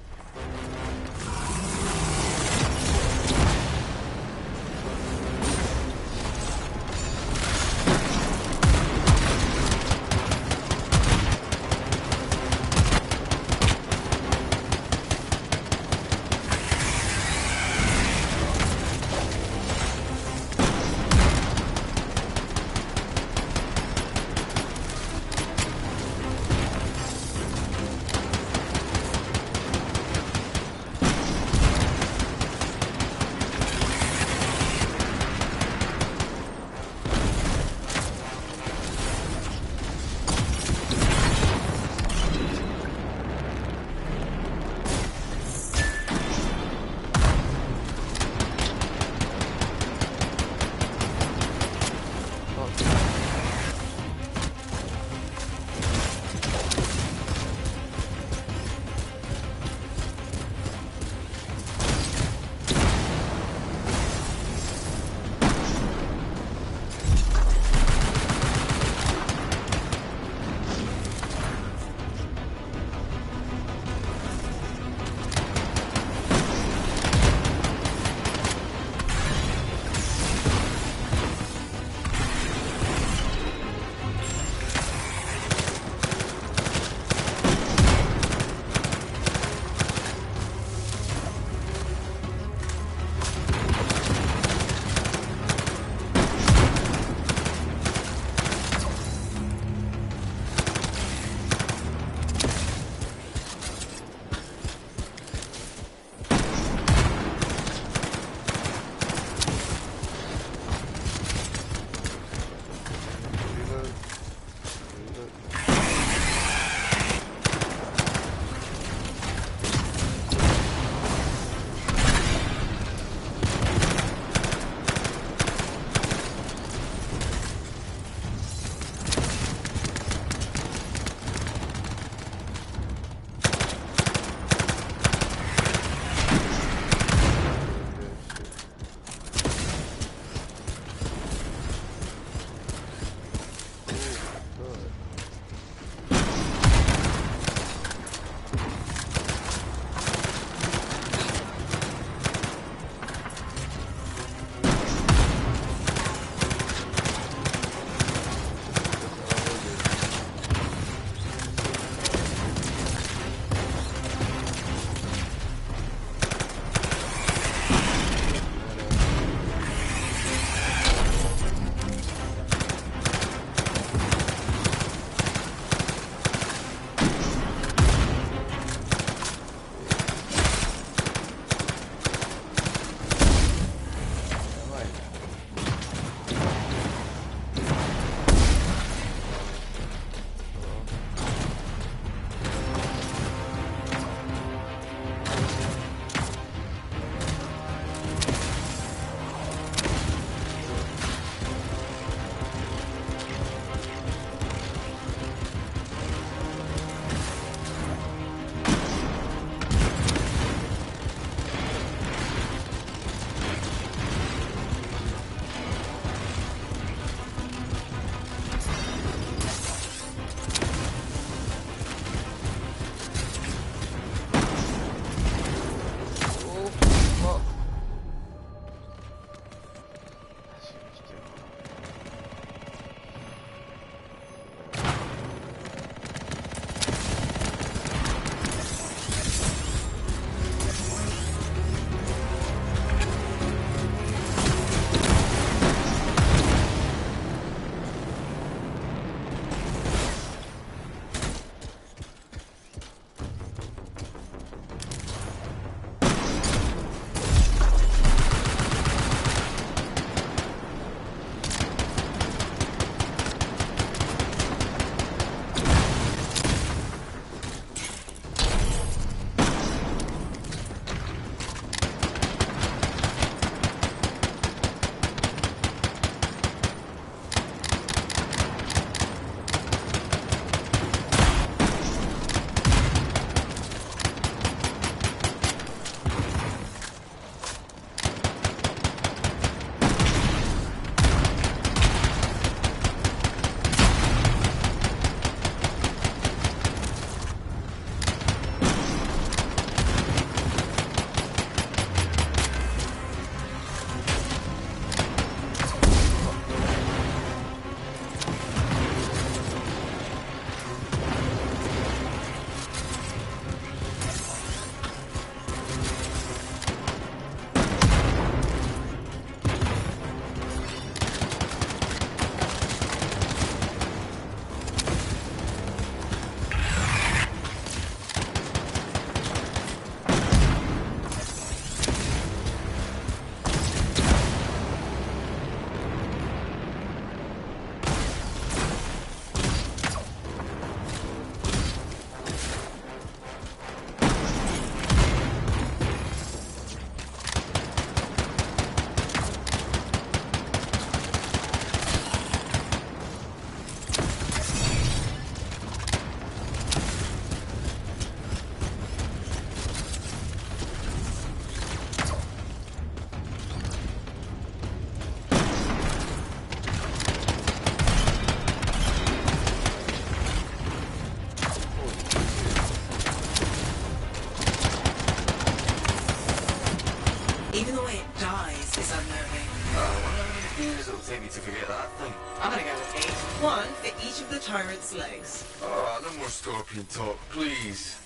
Speaker 10: take me to forget that thing?
Speaker 6: I'm gonna go with 8. 1 for each of the tyrant's legs.
Speaker 11: Oh, no more scorpion talk, please.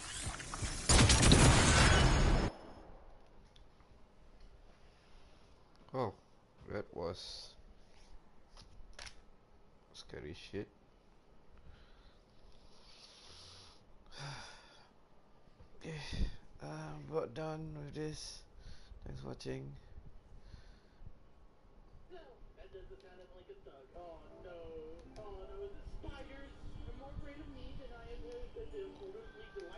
Speaker 1: Oh, that was scary shit. Okay, I'm about done with this. Thanks for watching.